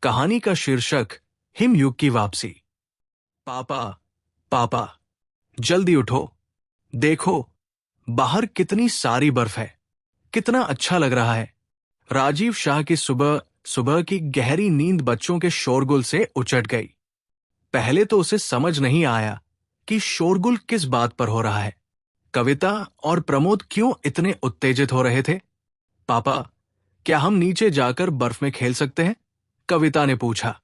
कहानी का शीर्षक हिमयुग की वापसी। पापा, पापा, जल्दी उठो। देखो, बाहर कितनी सारी बर्फ है। कितना अच्छा लग रहा है। राजीव शाह की सुबह सुबह की गहरी नींद बच्चों के शोरगुल से उचट गई। पहले तो उसे समझ नहीं आया कि शोरगुल किस बात पर हो रहा है। कविता और प्रमोद क्यों इतने उत्तेजित हो रहे थे? पापा, क्या हम नीचे जाकर बर्फ में खेल सकते हैं? कविता ने पूछा।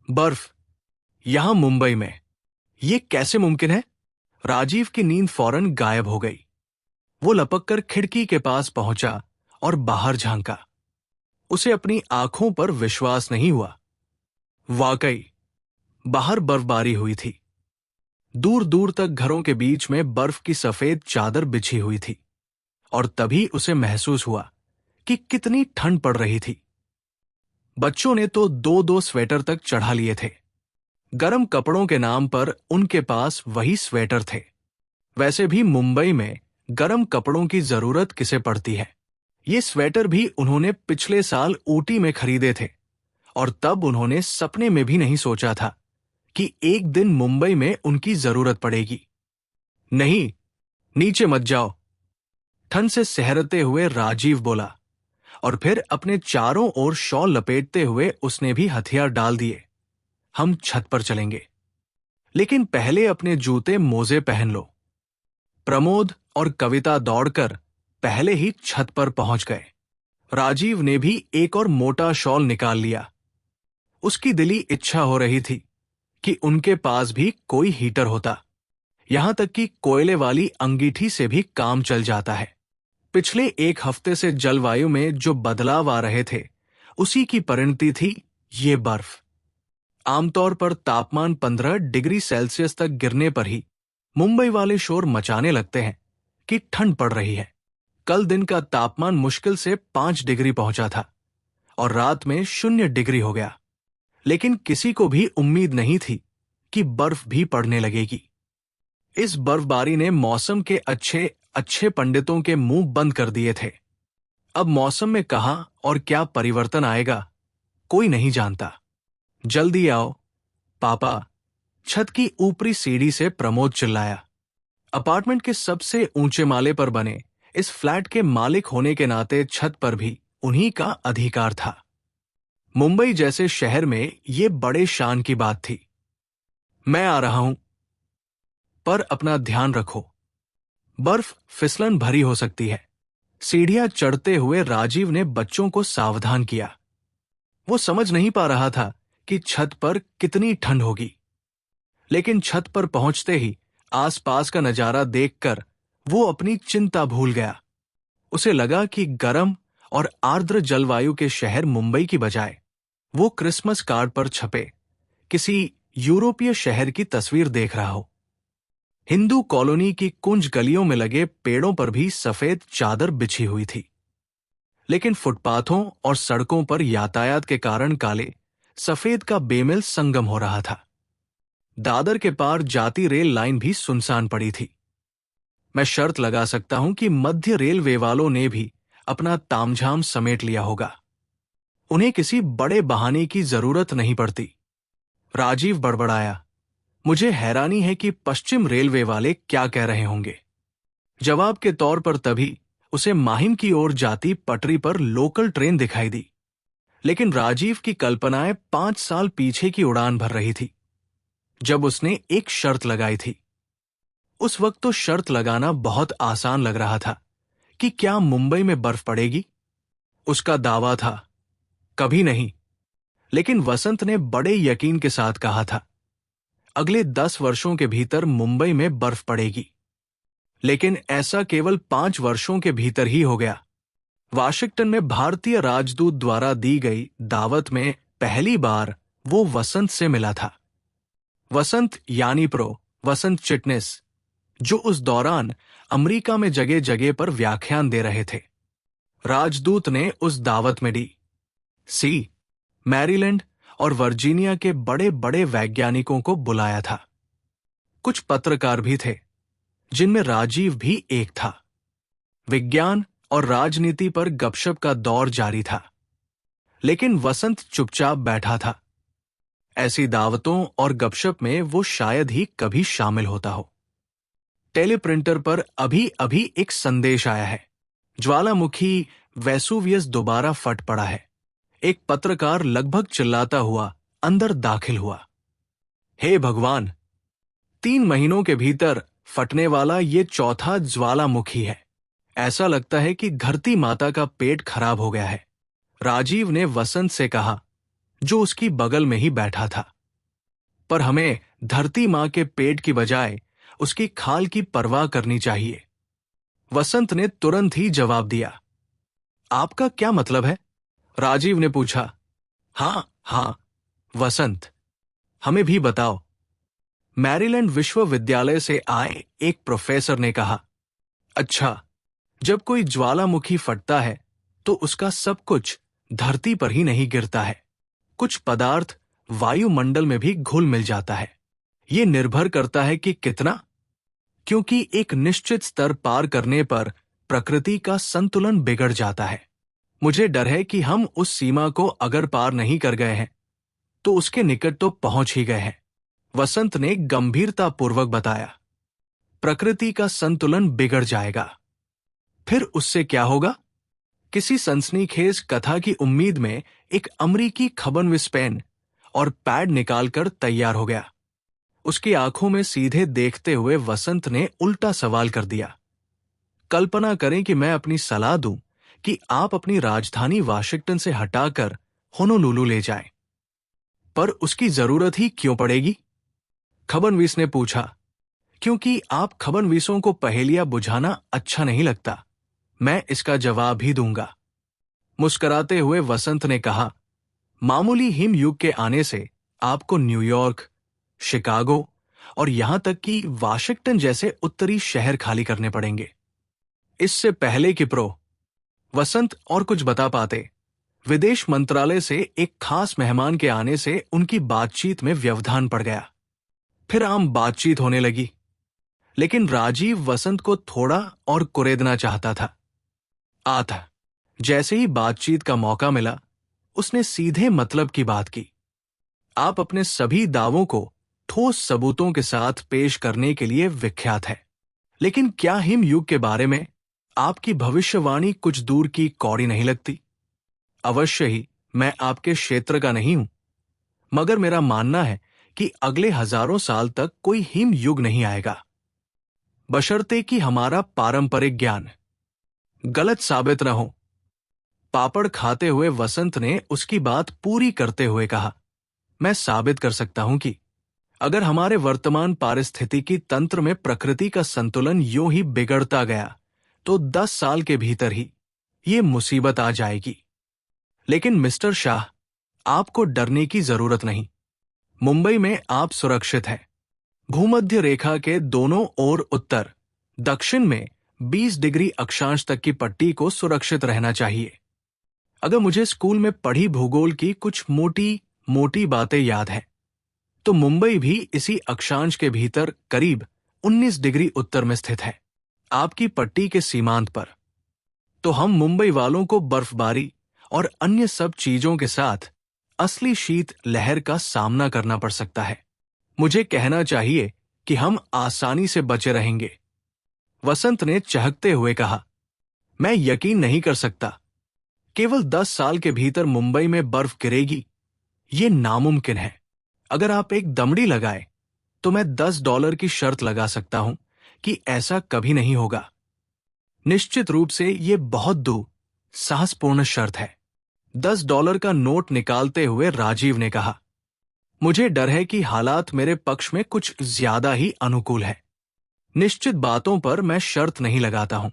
बर्फ? यहां मुंबई में? ये कैसे मुमकिन है? राजीव की नींद फौरन गायब हो गई। वो लपककर खिड़की के पास पहुंचा और बाहर झांका। उसे अपनी आंखों पर विश्वास नहीं हुआ। वाकई, बाहर बर्फबारी हुई थी। दूर दूर तक घरों के बीच में बर्फ की सफेद चादर बिछी हुई थी। और तभी उसे महसूस हुआ कि कितनी ठंड पड़ रही थी। बच्चों ने तो दो दो स्वेटर तक चढ़ा लिए थे। गर्म कपड़ों के नाम पर उनके पास वही स्वेटर थे। वैसे भी मुंबई में गर्म कपड़ों की जरूरत किसे पड़ती है? ये स्वेटर भी उन्होंने पिछले साल ऊटी में खरीदे थे। और तब उन्होंने सपने में भी नहीं सोचा था कि एक दिन मुंबई में उनकी जरूरत पड़ेगी। नहीं, नीचे मत जाओ, ठंड से सहरते हुए राजीव बोला। और फिर अपने चारों ओर शॉल लपेटते हुए उसने भी हथियार डाल दिए। हम छत पर चलेंगे, लेकिन पहले अपने जूते मोजे पहन लो। प्रमोद और कविता दौड़कर पहले ही छत पर पहुंच गए। राजीव ने भी एक और मोटा शॉल निकाल लिया। उसकी दिली इच्छा हो रही थी कि उनके पास भी कोई हीटर होता। यहां तक कि कोयले वाली अंगीठी से भी काम चल जाता है। पिछले एक हफ्ते से जलवायु में जो बदलाव आ रहे थे, उसी की परिणति थी ये बर्फ। आमतौर पर तापमान 15 डिग्री सेल्सियस तक गिरने पर ही मुंबई वाले शोर मचाने लगते हैं कि ठंड पड़ रही है। कल दिन का तापमान मुश्किल से 5 डिग्री पहुंचा था और रात में 0 डिग्री हो गया। लेकिन किसी को भी उम्मीद नहीं थी कि बर्फ भी पड़ने लगेगी। इस बर्फबारी ने मौसम के अच्छे अच्छे पंडितों के मुंह बंद कर दिए थे। अब मौसम में कहां और क्या परिवर्तन आएगा, कोई नहीं जानता। जल्दी आओ, पापा, छत की ऊपरी सीढ़ी से प्रमोद चिल्लाया। अपार्टमेंट के सबसे ऊंचे माले पर बने इस फ्लैट के मालिक होने के नाते छत पर भी उन्हीं का अधिकार था। मुंबई जैसे शहर में ये बड़े शान की बात थी। मैं आ रहा हूं, पर अपना ध्यान रखो। बर्फ फिसलन भरी हो सकती है। सीढ़ियां चढ़ते हुए राजीव ने बच्चों को सावधान किया। वो समझ नहीं पा रहा था कि छत पर कितनी ठंड होगी। लेकिन छत पर पहुंचते ही आसपास का नजारा देखकर वो अपनी चिंता भूल गया। उसे लगा कि गर्म और आर्द्र जलवायु के शहर मुंबई की बजाय वो क्रिसमस कार्ड पर छपे किसी यूरोपीय शहर की तस्वीर देख रहा हो। हिंदू कॉलोनी की कुंज गलियों में लगे पेड़ों पर भी सफेद चादर बिछी हुई थी। लेकिन फुटपाथों और सड़कों पर यातायात के कारण काले सफेद का बेमेल संगम हो रहा था। दादर के पार जाती रेल लाइन भी सुनसान पड़ी थी। मैं शर्त लगा सकता हूं कि मध्य रेलवे वालों ने भी अपना तामझाम समेट लिया होगा। उन्हें किसी बड़े बहाने की जरूरत नहीं पड़ती। राजीव बड़बड़ाया। मुझे हैरानी है कि पश्चिम रेलवे वाले क्या कह रहे होंगे। जवाब के तौर पर तभी उसे माहिम की ओर जाती पटरी पर लोकल ट्रेन दिखाई दी। लेकिन राजीव की कल्पनाएं 5 साल पीछे की उड़ान भर रही थी, जब उसने एक शर्त लगाई थी। उस वक्त तो शर्त लगाना बहुत आसान लग रहा था कि क्या मुंबई में बर्फ पड़ेगी। उसका दावा था, कभी नहीं। लेकिन वसंत ने बड़े यकीन के साथ कहा था, अगले 10 वर्षों के भीतर मुंबई में बर्फ पड़ेगी। लेकिन ऐसा केवल 5 वर्षों के भीतर ही हो गया। वाशिंगटन में भारतीय राजदूत द्वारा दी गई दावत में पहली बार वो वसंत से मिला था। वसंत यानी वसंत चिटनिस, जो उस दौरान अमेरिका में जगह जगह पर व्याख्यान दे रहे थे। राजदूत ने उस दावत में डी.सी., मैरीलैंड और वर्जीनिया के बड़े बड़े वैज्ञानिकों को बुलाया था। कुछ पत्रकार भी थे, जिनमें राजीव भी एक था। विज्ञान और राजनीति पर गपशप का दौर जारी था। लेकिन वसंत चुपचाप बैठा था। ऐसी दावतों और गपशप में वो शायद ही कभी शामिल होता हो। टेलीप्रिंटर पर अभी अभी एक संदेश आया है। ज्वालामुखी वेसुवियस दोबारा फट पड़ा है। एक पत्रकार लगभग चिल्लाता हुआ अंदर दाखिल हुआ। हे भगवान, 3 महीनों के भीतर फटने वाला ये चौथा ज्वालामुखी है। ऐसा लगता है कि धरती माता का पेट खराब हो गया है, राजीव ने वसंत से कहा, जो उसकी बगल में ही बैठा था। पर हमें धरती मां के पेट की बजाय उसकी खाल की परवाह करनी चाहिए। वसंत ने तुरंत ही जवाब दिया। आपका क्या मतलब है? राजीव ने पूछा। हाँ, वसंत, हमें भी बताओ, मैरीलैंड विश्वविद्यालय से आए एक प्रोफेसर ने कहा। अच्छा, जब कोई ज्वालामुखी फटता है तो उसका सब कुछ धरती पर ही नहीं गिरता है। कुछ पदार्थ वायुमंडल में भी घुल मिल जाता है। ये निर्भर करता है कि कितना, क्योंकि एक निश्चित स्तर पार करने पर प्रकृति का संतुलन बिगड़ जाता है। मुझे डर है कि हम उस सीमा को अगर पार नहीं कर गए हैं तो उसके निकट तो पहुंच ही गए हैं, वसंत ने गंभीरतापूर्वक बताया। प्रकृति का संतुलन बिगड़ जाएगा। फिर उससे क्या होगा? किसी सनसनीखेज कथा की उम्मीद में एक अमरीकी खबनविस पेन और पैड निकालकर तैयार हो गया। उसकी आंखों में सीधे देखते हुए वसंत ने उल्टा सवाल कर दिया। कल्पना करें कि मैं अपनी सलाह दूं कि आप अपनी राजधानी वाशिंगटन से हटाकर होनोलुलु ले जाएं। पर उसकी जरूरत ही क्यों पड़ेगी? खबनवीस ने पूछा। क्योंकि आप खबनवीसों को पहेलियां बुझाना अच्छा नहीं लगता। मैं इसका जवाब ही दूंगा। मुस्कुराते हुए वसंत ने कहा, मामूली हिमयुग के आने से आपको न्यूयॉर्क, शिकागो और यहां तक कि वाशिंगटन जैसे उत्तरी शहर खाली करने पड़ेंगे। इससे पहले कि वसंत और कुछ बता पाते, विदेश मंत्रालय से एक खास मेहमान के आने से उनकी बातचीत में व्यवधान पड़ गया। फिर आम बातचीत होने लगी, लेकिन राजीव वसंत को थोड़ा और कुरेदना चाहता था। जैसे ही बातचीत का मौका मिला, उसने सीधे मतलब की बात की। आप अपने सभी दावों को ठोस सबूतों के साथ पेश करने के लिए विख्यात है, लेकिन क्या हिमयुग के बारे में आपकी भविष्यवाणी कुछ दूर की कौड़ी नहीं लगती? अवश्य ही मैं आपके क्षेत्र का नहीं हूं, मगर मेरा मानना है कि अगले हजारों साल तक कोई हिमयुग नहीं आएगा, बशर्ते कि हमारा पारंपरिक ज्ञान गलत साबित न हो। पापड़ खाते हुए वसंत ने उसकी बात पूरी करते हुए कहा, मैं साबित कर सकता हूं कि अगर हमारे वर्तमान पारिस्थितिकी तंत्र में प्रकृति का संतुलन यूं ही बिगड़ता गया तो 10 साल के भीतर ही ये मुसीबत आ जाएगी। लेकिन मिस्टर शाह, आपको डरने की जरूरत नहीं। मुंबई में आप सुरक्षित हैं। भूमध्य रेखा के दोनों ओर उत्तर दक्षिण में 20 डिग्री अक्षांश तक की पट्टी को सुरक्षित रहना चाहिए। अगर मुझे स्कूल में पढ़ी भूगोल की कुछ मोटी मोटी बातें याद हैं, तो मुंबई भी इसी अक्षांश के भीतर करीब 19 डिग्री उत्तर में स्थित है, आपकी पट्टी के सीमांत पर। तो हम मुंबई वालों को बर्फबारी और अन्य सब चीजों के साथ असली शीत लहर का सामना करना पड़ सकता है। मुझे कहना चाहिए कि हम आसानी से बचे रहेंगे। वसंत ने चहकते हुए कहा, मैं यकीन नहीं कर सकता। केवल 10 साल के भीतर मुंबई में बर्फ गिरेगी, ये नामुमकिन है। अगर आप एक दमड़ी लगाए तो मैं $10 की शर्त लगा सकता हूं कि ऐसा कभी नहीं होगा। निश्चित रूप से ये बहुत साहसपूर्ण शर्त है। $10 का नोट निकालते हुए राजीव ने कहा, मुझे डर है कि हालात मेरे पक्ष में कुछ ज्यादा ही अनुकूल है। निश्चित बातों पर मैं शर्त नहीं लगाता हूं।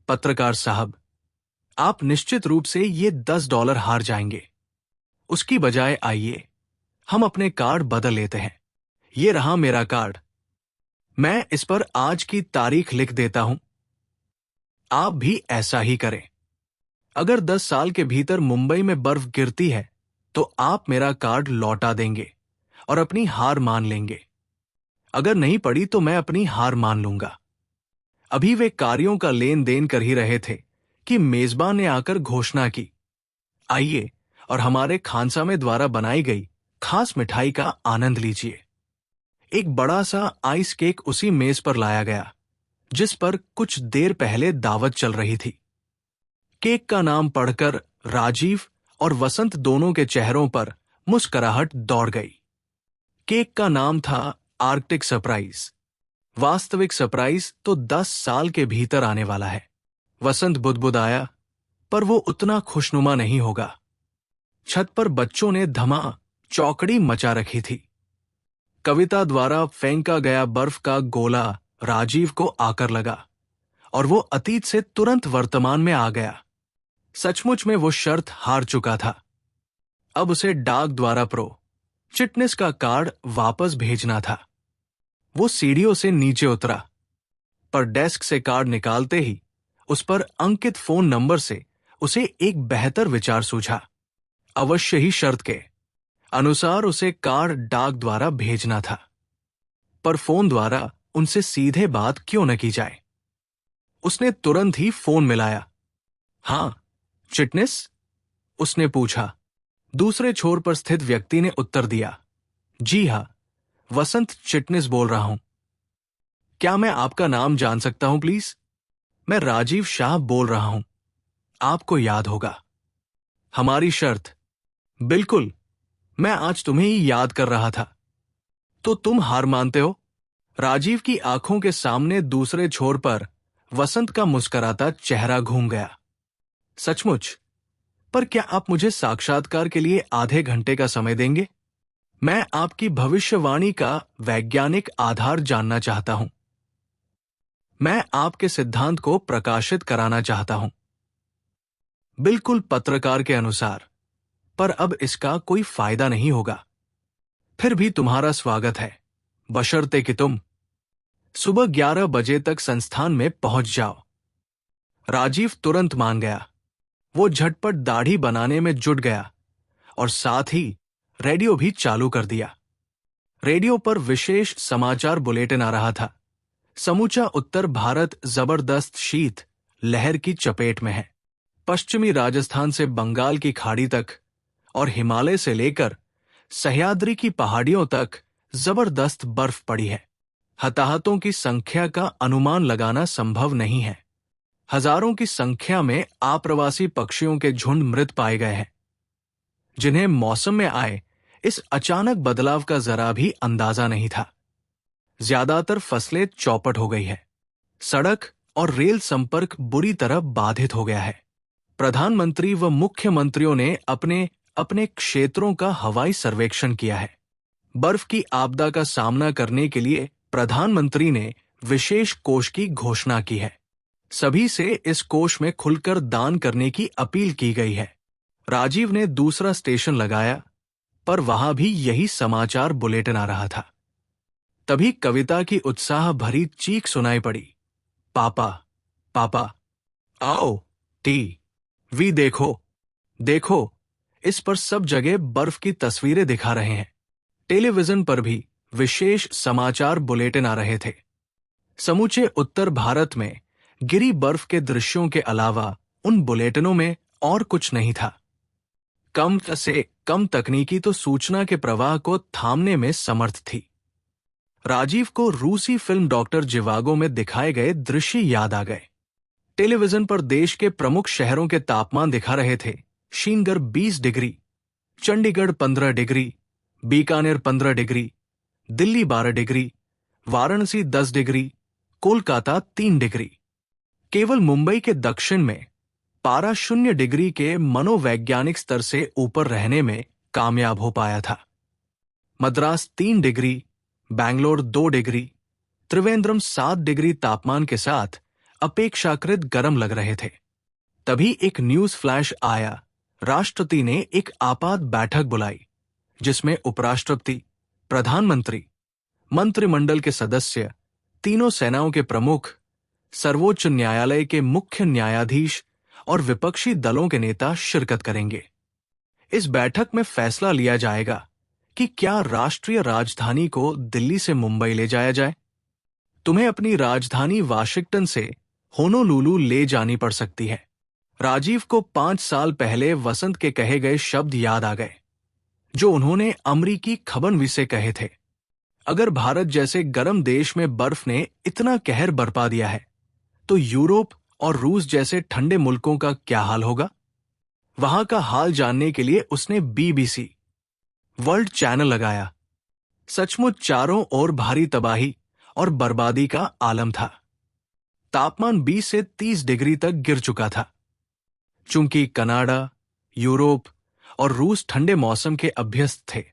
पत्रकार साहब, आप निश्चित रूप से ये $10 हार जाएंगे। उसकी बजाय आइए हम अपने कार्ड बदल लेते हैं। ये रहा मेरा कार्ड। मैं इस पर आज की तारीख लिख देता हूं। आप भी ऐसा ही करें। अगर 10 साल के भीतर मुंबई में बर्फ गिरती है तो आप मेरा कार्ड लौटा देंगे और अपनी हार मान लेंगे। अगर नहीं पड़ी तो मैं अपनी हार मान लूंगा। अभी वे कार्यों का लेन देन कर ही रहे थे कि मेजबान ने आकर घोषणा की, आइए और हमारे खानसामे द्वारा बनाई गई खास मिठाई का आनंद लीजिए। एक बड़ा सा आइस केक उसी मेज पर लाया गया जिस पर कुछ देर पहले दावत चल रही थी। केक का नाम पढ़कर राजीव और वसंत दोनों के चेहरों पर मुस्कुराहट दौड़ गई। केक का नाम था आर्कटिक सरप्राइज। वास्तविक सरप्राइज तो 10 साल के भीतर आने वाला है। वसंत बुदबुदाया, पर वो उतना खुशनुमा नहीं होगा। छत पर बच्चों ने धमा चौकड़ी मचा रखी थी। कविता द्वारा फेंका गया बर्फ का गोला राजीव को आकर लगा और वो अतीत से तुरंत वर्तमान में आ गया। सचमुच में वो शर्त हार चुका था। अब उसे डाक द्वारा चिटनेस का कार्ड वापस भेजना था। वो सीढ़ियों से नीचे उतरा, पर डेस्क से कार्ड निकालते ही उस पर अंकित फोन नंबर से उसे एक बेहतर विचार सूझा। अवश्य ही शर्त के अनुसार उसे कार्ड डाक द्वारा भेजना था, पर फोन द्वारा उनसे सीधे बात क्यों न की जाए। उसने तुरंत ही फोन मिलाया। हां, चिटनेस? उसने पूछा। दूसरे छोर पर स्थित व्यक्ति ने उत्तर दिया, जी हां, वसंत चिटनेस बोल रहा हूं। क्या मैं आपका नाम जान सकता हूं प्लीज? मैं राजीव शाह बोल रहा हूं, आपको याद होगा। हमारी शर्त? बिल्कुल, मैं आज तुम्हें ही याद कर रहा था। तो तुम हार मानते हो? राजीव की आंखों के सामने दूसरे छोर पर वसंत का मुस्कुराता चेहरा घूम गया। सचमुच? पर क्या आप मुझे साक्षात्कार के लिए आधे घंटे का समय देंगे? मैं आपकी भविष्यवाणी का वैज्ञानिक आधार जानना चाहता हूं। मैं आपके सिद्धांत को प्रकाशित कराना चाहता हूं। बिल्कुल पत्रकार के अनुसार, पर अब इसका कोई फायदा नहीं होगा। फिर भी तुम्हारा स्वागत है, बशर्ते कि तुम सुबह 11 बजे तक संस्थान में पहुंच जाओ। राजीव तुरंत मान गया। वो झटपट दाढ़ी बनाने में जुट गया और साथ ही रेडियो भी चालू कर दिया। रेडियो पर विशेष समाचार बुलेटिन आ रहा था। समूचा उत्तर भारत जबरदस्त शीत लहर की चपेट में है। पश्चिमी राजस्थान से बंगाल की खाड़ी तक और हिमालय से लेकर सह्याद्री की पहाड़ियों तक जबरदस्त बर्फ पड़ी है। हताहतों की संख्या का अनुमान लगाना संभव नहीं है। हजारों की संख्या में आप्रवासी पक्षियों के झुंड मृत पाए गए हैं, जिन्हें मौसम में आए इस अचानक बदलाव का जरा भी अंदाजा नहीं था। ज्यादातर फसलें चौपट हो गई है। सड़क और रेल संपर्क बुरी तरह बाधित हो गया है। प्रधानमंत्री व मुख्यमंत्रियों ने अपने अपने क्षेत्रों का हवाई सर्वेक्षण किया है। बर्फ की आपदा का सामना करने के लिए प्रधानमंत्री ने विशेष कोष की घोषणा की है। सभी से इस कोष में खुलकर दान करने की अपील की गई है। राजीव ने दूसरा स्टेशन लगाया, पर वहां भी यही समाचार बुलेटिन आ रहा था। तभी कविता की उत्साह भरी चीख सुनाई पड़ी, पापा, पापा, आओ, टी.वी. देखो, देखो, इस पर सब जगह बर्फ की तस्वीरें दिखा रहे हैं। टेलीविजन पर भी विशेष समाचार बुलेटिन आ रहे थे। समूचे उत्तर भारत में गिरी बर्फ के दृश्यों के अलावा उन बुलेटिनों में और कुछ नहीं था। कम से कम तकनीकी तो सूचना के प्रवाह को थामने में समर्थ थी। राजीव को रूसी फिल्म डॉक्टर जिवागो में दिखाए गए दृश्य याद आ गए। टेलीविजन पर देश के प्रमुख शहरों के तापमान दिखा रहे थे। Srinagar 20 degree, Chandigarh 15 degree, Bikaner 15 degree, Delhi 12 degree, Varanasi 10 degree, Kolkata 3 degree. केवल मुंबई के दक्षिण में पारा 0 डिग्री के मनोवैज्ञानिक स्तर से ऊपर रहने में कामयाब हो पाया था। Madras 3 degree, Bangalore 2 degree, Trivandrum 7 degree तापमान के साथ अपेक्षाकृत गर्म लग रहे थे। तभी एक न्यूज फ्लैश आया। राष्ट्रपति ने एक आपात बैठक बुलाई, जिसमें उपराष्ट्रपति, प्रधानमंत्री, मंत्रिमंडल के सदस्य, तीनों सेनाओं के प्रमुख, सर्वोच्च न्यायालय के मुख्य न्यायाधीश और विपक्षी दलों के नेता शिरकत करेंगे। इस बैठक में फैसला लिया जाएगा कि क्या राष्ट्रीय राजधानी को दिल्ली से मुंबई ले जाया जाए। तुम्हें अपनी राजधानी वाशिंगटन से होनोलुलु ले जानी पड़ सकती है। राजीव को 5 साल पहले वसंत के कहे गए शब्द याद आ गए, जो उन्होंने अमरीकी खबनवी से कहे थे। अगर भारत जैसे गर्म देश में बर्फ ने इतना कहर बरपा दिया है, तो यूरोप और रूस जैसे ठंडे मुल्कों का क्या हाल होगा? वहां का हाल जानने के लिए उसने BBC वर्ल्ड चैनल लगाया। सचमुच चारों ओर भारी तबाही और बर्बादी का आलम था। तापमान 20 से 30 डिग्री तक गिर चुका था। चूंकि कनाडा, यूरोप और रूस ठंडे मौसम के अभ्यस्त थे,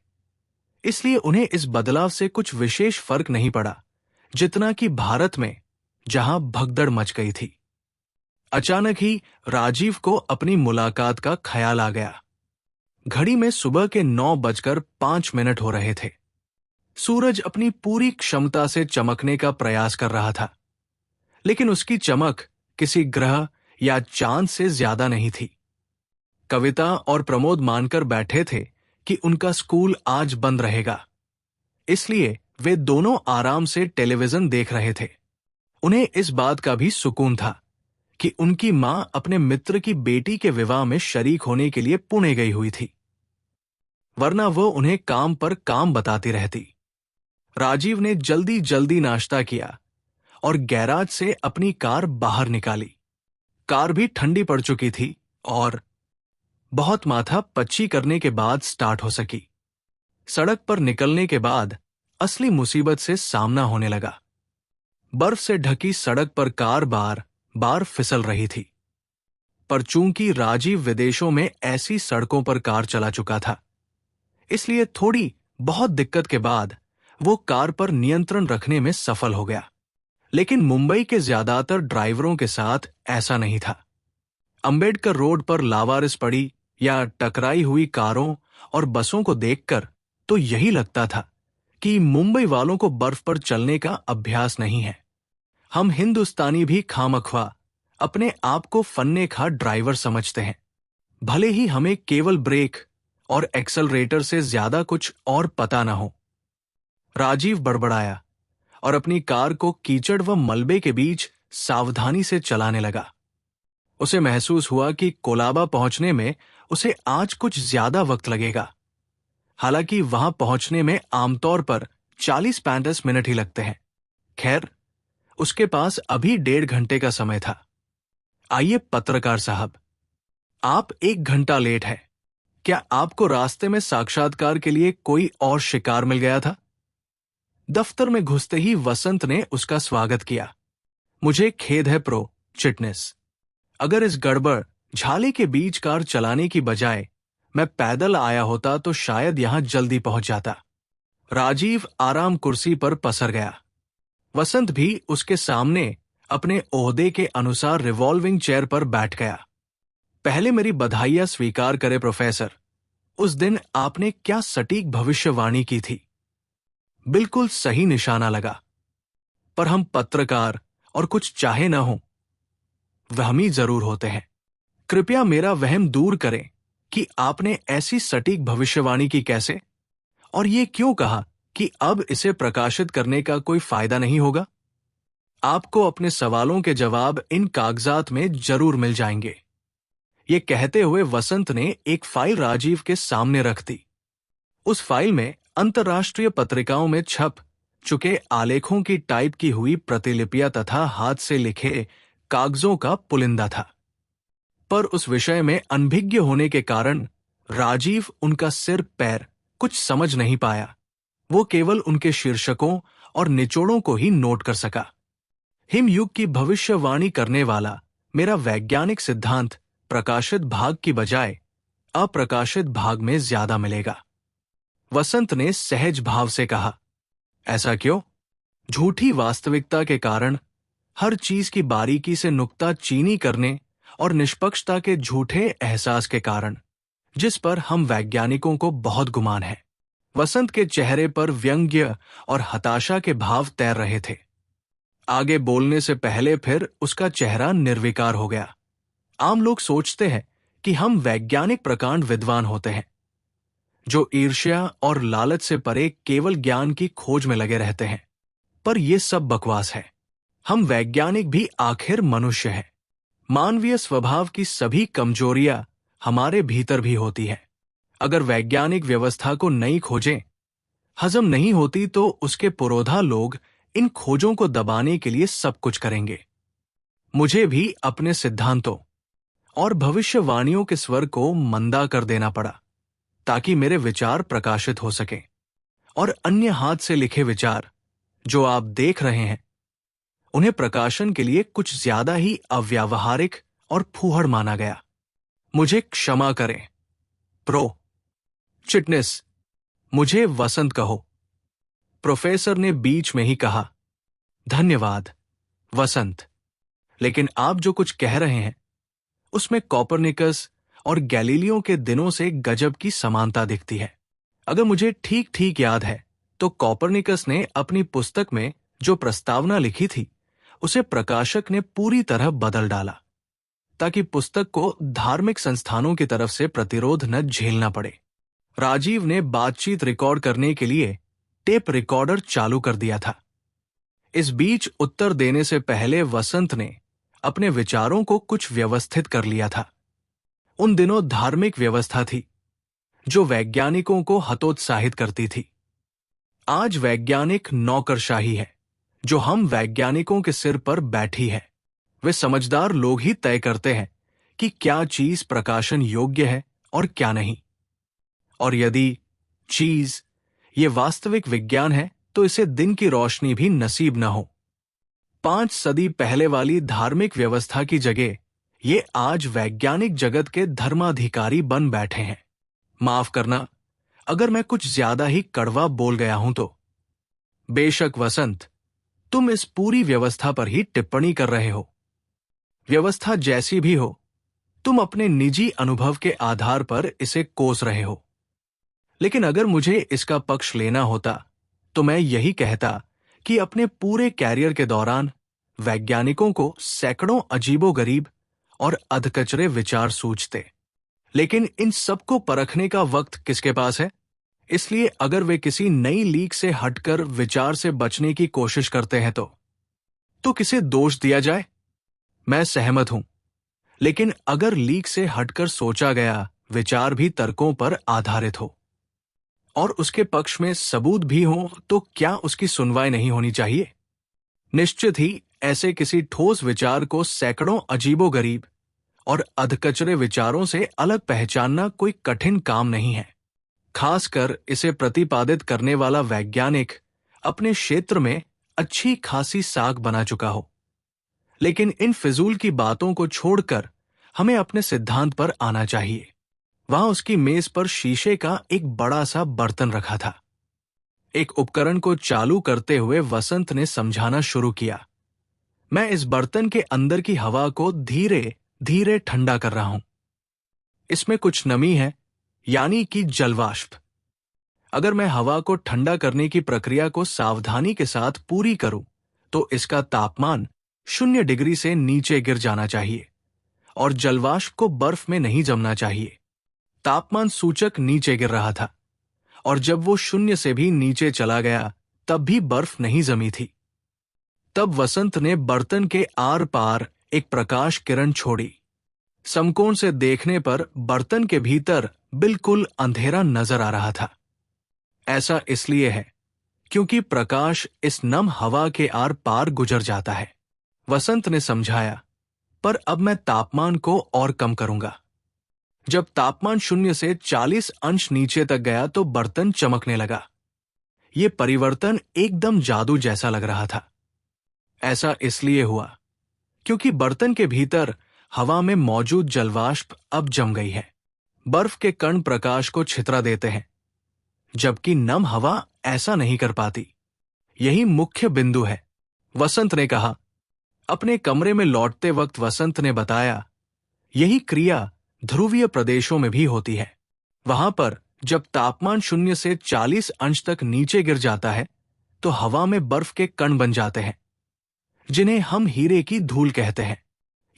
इसलिए उन्हें इस बदलाव से कुछ विशेष फर्क नहीं पड़ा, जितना कि भारत में, जहां भगदड़ मच गई थी। अचानक ही राजीव को अपनी मुलाकात का ख्याल आ गया। घड़ी में सुबह के 9:05 हो रहे थे। सूरज अपनी पूरी क्षमता से चमकने का प्रयास कर रहा था, लेकिन उसकी चमक किसी ग्रह या चांद से ज्यादा नहीं थी। कविता और प्रमोद मानकर बैठे थे कि उनका स्कूल आज बंद रहेगा, इसलिए वे दोनों आराम से टेलीविजन देख रहे थे। उन्हें इस बात का भी सुकून था कि उनकी मां अपने मित्र की बेटी के विवाह में शरीक होने के लिए पुणे गई हुई थी, वरना वो उन्हें काम पर काम बताती रहती। राजीव ने जल्दी जल्दी नाश्ता किया और गैराज से अपनी कार बाहर निकाली। कार भी ठंडी पड़ चुकी थी और बहुत माथा पच्ची करने के बाद स्टार्ट हो सकी। सड़क पर निकलने के बाद असली मुसीबत से सामना होने लगा। बर्फ से ढकी सड़क पर कार बार बार फिसल रही थी, पर चूंकि राजीव विदेशों में ऐसी सड़कों पर कार चला चुका था, इसलिए थोड़ी बहुत दिक्कत के बाद वो कार पर नियंत्रण रखने में सफल हो गया। लेकिन मुंबई के ज्यादातर ड्राइवरों के साथ ऐसा नहीं था। अंबेडकर रोड पर लावारिस पड़ी या टकराई हुई कारों और बसों को देखकर तो यही लगता था कि मुंबई वालों को बर्फ पर चलने का अभ्यास नहीं है। हम हिंदुस्तानी भी खामख्वा अपने आप को फन्ने खा ड्राइवर समझते हैं, भले ही हमें केवल ब्रेक और एक्सेलरेटर से ज्यादा कुछ और पता ना हो। राजीव बड़बड़ाया और अपनी कार को कीचड़ व मलबे के बीच सावधानी से चलाने लगा। उसे महसूस हुआ कि कोलाबा पहुंचने में उसे आज कुछ ज्यादा वक्त लगेगा। हालांकि वहां पहुंचने में आमतौर पर 40-45 मिनट ही लगते हैं। खैर, उसके पास अभी 1.5 घंटे का समय था। आइए पत्रकार साहब, आप 1 घंटा लेट हैं। क्या आपको रास्ते में साक्षात्कार के लिए कोई और शिकार मिल गया था? दफ्तर में घुसते ही वसंत ने उसका स्वागत किया। मुझे खेद है प्रो चिटनेस, अगर इस गड़बड़ झाले के बीच कार चलाने की बजाय मैं पैदल आया होता तो शायद यहां जल्दी पहुंच जाता। राजीव आराम कुर्सी पर पसर गया। वसंत भी उसके सामने अपने ओहदे के अनुसार रिवॉल्विंग चेयर पर बैठ गया। पहले मेरी बधाइयां स्वीकार करे प्रोफेसर, उस दिन आपने क्या सटीक भविष्यवाणी की थी। बिल्कुल सही निशाना लगा। पर हम पत्रकार और कुछ चाहे ना हो, वहमी जरूर होते हैं। कृपया मेरा वहम दूर करें कि आपने ऐसी सटीक भविष्यवाणी की कैसे, और ये क्यों कहा कि अब इसे प्रकाशित करने का कोई फायदा नहीं होगा। आपको अपने सवालों के जवाब इन कागजात में जरूर मिल जाएंगे। ये कहते हुए वसंत ने एक फाइल राजीव के सामने रख दी। उस फाइल में अंतर्राष्ट्रीय पत्रिकाओं में छप चुके आलेखों की टाइप की हुई प्रतिलिपियां तथा हाथ से लिखे कागजों का पुलिंदा था। पर उस विषय में अनभिज्ञ होने के कारण राजीव उनका सिर पैर कुछ समझ नहीं पाया। वो केवल उनके शीर्षकों और निचोड़ों को ही नोट कर सका। हिमयुग की भविष्यवाणी करने वाला मेरा वैज्ञानिक सिद्धांत प्रकाशित भाग की बजाय अप्रकाशित भाग में ज्यादा मिलेगा। वसंत ने सहज भाव से कहा, ऐसा क्यों? झूठी वास्तविकता के कारण, हर चीज की बारीकी से नुक्ताचीनी करने और निष्पक्षता के झूठे एहसास के कारण, जिस पर हम वैज्ञानिकों को बहुत गुमान है। वसंत के चेहरे पर व्यंग्य और हताशा के भाव तैर रहे थे। आगे बोलने से पहले फिर उसका चेहरा निर्विकार हो गया। आम लोग सोचते हैं कि हम वैज्ञानिक प्रकांड विद्वान होते हैं, जो ईर्ष्या और लालच से परे केवल ज्ञान की खोज में लगे रहते हैं। पर यह सब बकवास है। हम वैज्ञानिक भी आखिर मनुष्य हैं। मानवीय स्वभाव की सभी कमजोरियां हमारे भीतर भी होती हैं। अगर वैज्ञानिक व्यवस्था को नई खोजें हजम नहीं होती तो उसके पुरोधा लोग इन खोजों को दबाने के लिए सब कुछ करेंगे। मुझे भी अपने सिद्धांतों और भविष्यवाणियों के स्वर को मंदा कर देना पड़ा ताकि मेरे विचार प्रकाशित हो सकें और अन्य हाथ से लिखे विचार जो आप देख रहे हैं उन्हें प्रकाशन के लिए कुछ ज्यादा ही अव्यावहारिक और फूहड़ माना गया। मुझे क्षमा करें प्रो चिटनेस, मुझे वसंत कहो। प्रोफेसर ने बीच में ही कहा, धन्यवाद वसंत, लेकिन आप जो कुछ कह रहे हैं उसमें कोपरनिकस और गैलीलियो के दिनों से गजब की समानता दिखती है। अगर मुझे ठीक ठीक याद है तो कोपरनिकस ने अपनी पुस्तक में जो प्रस्तावना लिखी थी उसे प्रकाशक ने पूरी तरह बदल डाला ताकि पुस्तक को धार्मिक संस्थानों की तरफ से प्रतिरोध न झेलना पड़े। राजीव ने बातचीत रिकॉर्ड करने के लिए टेप रिकॉर्डर चालू कर दिया था। इस बीच उत्तर देने से पहले वसंत ने अपने विचारों को कुछ व्यवस्थित कर लिया था। उन दिनों धार्मिक व्यवस्था थी जो वैज्ञानिकों को हतोत्साहित करती थी। आज वैज्ञानिक नौकरशाही है जो हम वैज्ञानिकों के सिर पर बैठी है। वे समझदार लोग ही तय करते हैं कि क्या चीज प्रकाशन योग्य है और क्या नहीं, और यदि चीज ये वास्तविक विज्ञान है तो इसे दिन की रोशनी भी नसीब न हो। 5 सदी पहले वाली धार्मिक व्यवस्था की जगह ये आज वैज्ञानिक जगत के धर्माधिकारी बन बैठे हैं। माफ करना अगर मैं कुछ ज्यादा ही कड़वा बोल गया हूं तो। बेशक वसंत, तुम इस पूरी व्यवस्था पर ही टिप्पणी कर रहे हो। व्यवस्था जैसी भी हो, तुम अपने निजी अनुभव के आधार पर इसे कोस रहे हो। लेकिन अगर मुझे इसका पक्ष लेना होता तो मैं यही कहता कि अपने पूरे कैरियर के दौरान वैज्ञानिकों को सैकड़ों अजीबोगरीब और अधकचरे विचार सूझते, लेकिन इन सबको परखने का वक्त किसके पास है? इसलिए अगर वे किसी नई लीक से हटकर विचार से बचने की कोशिश करते हैं तो किसे दोष दिया जाए? मैं सहमत हूं, लेकिन अगर लीक से हटकर सोचा गया विचार भी तर्कों पर आधारित हो और उसके पक्ष में सबूत भी हो तो क्या उसकी सुनवाई नहीं होनी चाहिए? निश्चित ही ऐसे किसी ठोस विचार को सैकड़ों अजीबोगरीब और अधकचरे विचारों से अलग पहचानना कोई कठिन काम नहीं है, खासकर इसे प्रतिपादित करने वाला वैज्ञानिक अपने क्षेत्र में अच्छी खासी साख बना चुका हो। लेकिन इन फिजूल की बातों को छोड़कर हमें अपने सिद्धांत पर आना चाहिए। वहां उसकी मेज पर शीशे का एक बड़ा सा बर्तन रखा था। एक उपकरण को चालू करते हुए वसंत ने समझाना शुरू किया। मैं इस बर्तन के अंदर की हवा को धीरे धीरे ठंडा कर रहा हूं। इसमें कुछ नमी है, यानी कि जलवाष्प। अगर मैं हवा को ठंडा करने की प्रक्रिया को सावधानी के साथ पूरी करूं तो इसका तापमान 0 डिग्री से नीचे गिर जाना चाहिए और जलवाष्प को बर्फ में नहीं जमना चाहिए। तापमान सूचक नीचे गिर रहा था और जब वो 0 से भी नीचे चला गया तब भी बर्फ नहीं जमी थी। तब वसंत ने बर्तन के आर पार एक प्रकाश किरण छोड़ी। समकोण से देखने पर बर्तन के भीतर बिल्कुल अंधेरा नजर आ रहा था। ऐसा इसलिए है क्योंकि प्रकाश इस नम हवा के आर पार गुजर जाता है। वसंत ने समझाया, पर अब मैं तापमान को और कम करूंगा। जब तापमान 0 से 40 अंश नीचे तक गया तो बर्तन चमकने लगा। यह परिवर्तन एकदम जादू जैसा लग रहा था। ऐसा इसलिए हुआ क्योंकि बर्तन के भीतर हवा में मौजूद जलवाष्प अब जम गई है। बर्फ के कण प्रकाश को छितरा देते हैं, जबकि नम हवा ऐसा नहीं कर पाती। यही मुख्य बिंदु है, वसंत ने कहा। अपने कमरे में लौटते वक्त वसंत ने बताया, यही क्रिया ध्रुवीय प्रदेशों में भी होती है। वहां पर जब तापमान 0 से 40 अंश तक नीचे गिर जाता है तो हवा में बर्फ के कण बन जाते हैं, जिन्हें हम हीरे की धूल कहते हैं।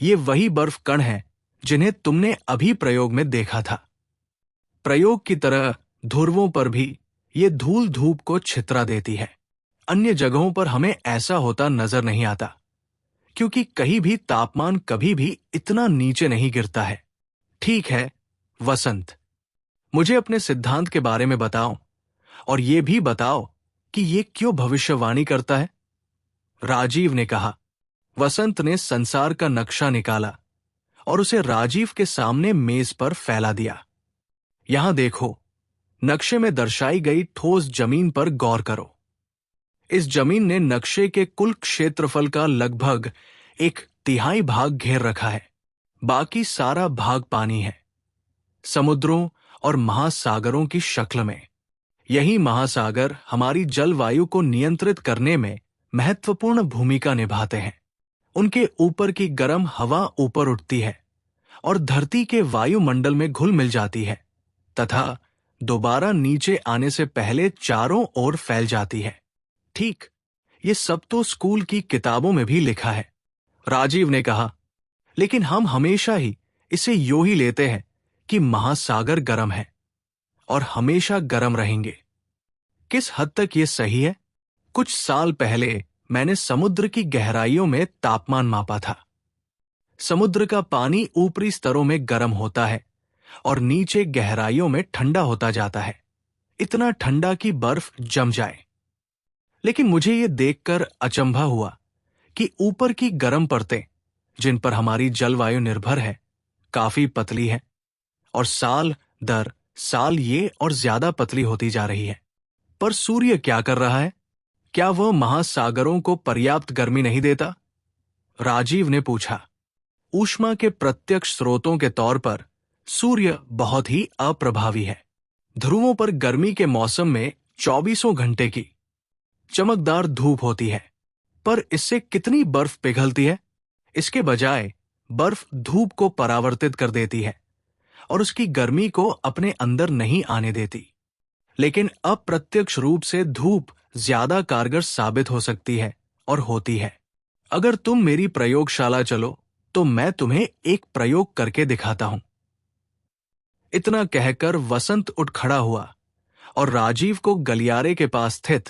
ये वही बर्फ कण हैं जिन्हें तुमने अभी प्रयोग में देखा था। प्रयोग की तरह ध्रुवों पर भी ये धूल धूप को छितरा देती है। अन्य जगहों पर हमें ऐसा होता नजर नहीं आता, क्योंकि कहीं भी तापमान कभी भी इतना नीचे नहीं गिरता है। ठीक है वसंत, मुझे अपने सिद्धांत के बारे में बताओ, और ये भी बताओ कि ये क्यों भविष्यवाणी करता है। राजीव ने कहा। वसंत ने संसार का नक्शा निकाला और उसे राजीव के सामने मेज पर फैला दिया। यहां देखो, नक्शे में दर्शाई गई ठोस जमीन पर गौर करो। इस जमीन ने नक्शे के कुल क्षेत्रफल का लगभग 1/3 भाग घेर रखा है। बाकी सारा भाग पानी है, समुद्रों और महासागरों की शक्ल में। यही महासागर हमारी जलवायु को नियंत्रित करने में महत्वपूर्ण भूमिका निभाते हैं। उनके ऊपर की गर्म हवा ऊपर उठती है और धरती के वायुमंडल में घुल मिल जाती है तथा दोबारा नीचे आने से पहले चारों ओर फैल जाती है। ठीक, ये सब तो स्कूल की किताबों में भी लिखा है। राजीव ने कहा, लेकिन हम हमेशा ही इसे यूं ही लेते हैं कि महासागर गर्म है और हमेशा गर्म रहेंगे। किस हद तक ये सही है? कुछ साल पहले मैंने समुद्र की गहराइयों में तापमान मापा था। समुद्र का पानी ऊपरी स्तरों में गर्म होता है और नीचे गहराइयों में ठंडा होता जाता है, इतना ठंडा कि बर्फ जम जाए। लेकिन मुझे ये देखकर अचंभा हुआ कि ऊपर की गर्म परतें, जिन पर हमारी जलवायु निर्भर है, काफी पतली है और साल दर साल ये और ज्यादा पतली होती जा रही है। पर सूर्य क्या कर रहा है? क्या वह महासागरों को पर्याप्त गर्मी नहीं देता? राजीव ने पूछा। ऊष्मा के प्रत्यक्ष स्रोतों के तौर पर सूर्य बहुत ही अप्रभावी है। ध्रुवों पर गर्मी के मौसम में 24 घंटे की चमकदार धूप होती है, पर इससे कितनी बर्फ पिघलती है। इसके बजाय बर्फ धूप को परावर्तित कर देती है और उसकी गर्मी को अपने अंदर नहीं आने देती। लेकिन अप्रत्यक्ष रूप से धूप ज्यादा कारगर साबित हो सकती है और होती है। अगर तुम मेरी प्रयोगशाला चलो तो मैं तुम्हें एक प्रयोग करके दिखाता हूं। इतना कहकर वसंत उठ खड़ा हुआ और राजीव को गलियारे के पास स्थित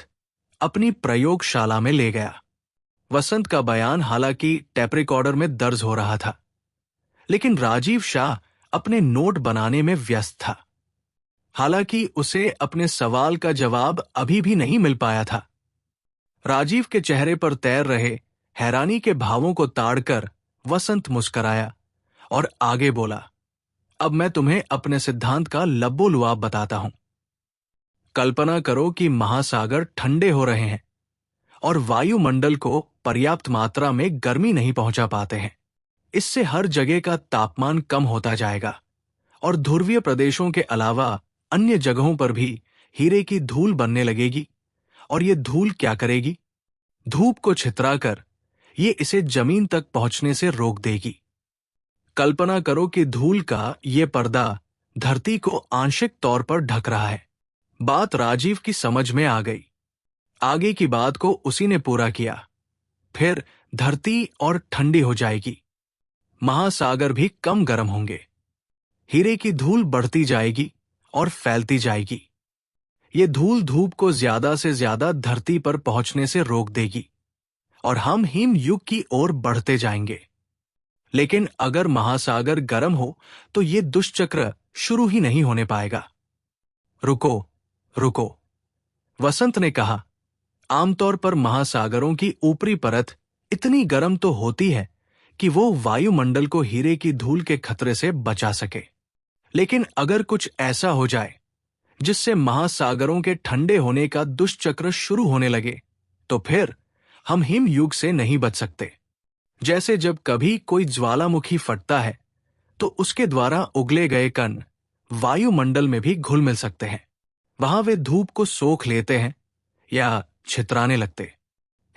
अपनी प्रयोगशाला में ले गया। वसंत का बयान हालांकि टेप रिकॉर्डर में दर्ज हो रहा था, लेकिन राजीव शाह अपने नोट बनाने में व्यस्त था। हालांकि उसे अपने सवाल का जवाब अभी भी नहीं मिल पाया था। राजीव के चेहरे पर तैर रहे हैरानी के भावों को ताड़कर वसंत मुस्कराया और आगे बोला, अब मैं तुम्हें अपने सिद्धांत का लब्बो-लुआब बताता हूं। कल्पना करो कि महासागर ठंडे हो रहे हैं और वायुमंडल को पर्याप्त मात्रा में गर्मी नहीं पहुंचा पाते हैं। इससे हर जगह का तापमान कम होता जाएगा और ध्रुवीय प्रदेशों के अलावा अन्य जगहों पर भी हीरे की धूल बनने लगेगी। और ये धूल क्या करेगी? धूप को छितराकर ये इसे जमीन तक पहुंचने से रोक देगी। कल्पना करो कि धूल का ये पर्दा धरती को आंशिक तौर पर ढक रहा है। बात राजीव की समझ में आ गई। आगे की बात को उसी ने पूरा किया। फिर धरती और ठंडी हो जाएगी, महासागर भी कम गर्म होंगे, हीरे की धूल बढ़ती जाएगी और फैलती जाएगी। ये धूल धूप को ज्यादा से ज्यादा धरती पर पहुंचने से रोक देगी और हम हिम युग की ओर बढ़ते जाएंगे। लेकिन अगर महासागर गर्म हो तो ये दुष्चक्र शुरू ही नहीं होने पाएगा। रुको रुको, वसंत ने कहा। आमतौर पर महासागरों की ऊपरी परत इतनी गर्म तो होती है कि वो वायुमंडल को हीरे की धूल के खतरे से बचा सके। लेकिन अगर कुछ ऐसा हो जाए जिससे महासागरों के ठंडे होने का दुष्चक्र शुरू होने लगे, तो फिर हम हिम युग से नहीं बच सकते। जैसे जब कभी कोई ज्वालामुखी फटता है तो उसके द्वारा उगले गए कण वायुमंडल में भी घुल मिल सकते हैं। वहां वे धूप को सोख लेते हैं या छितराने लगते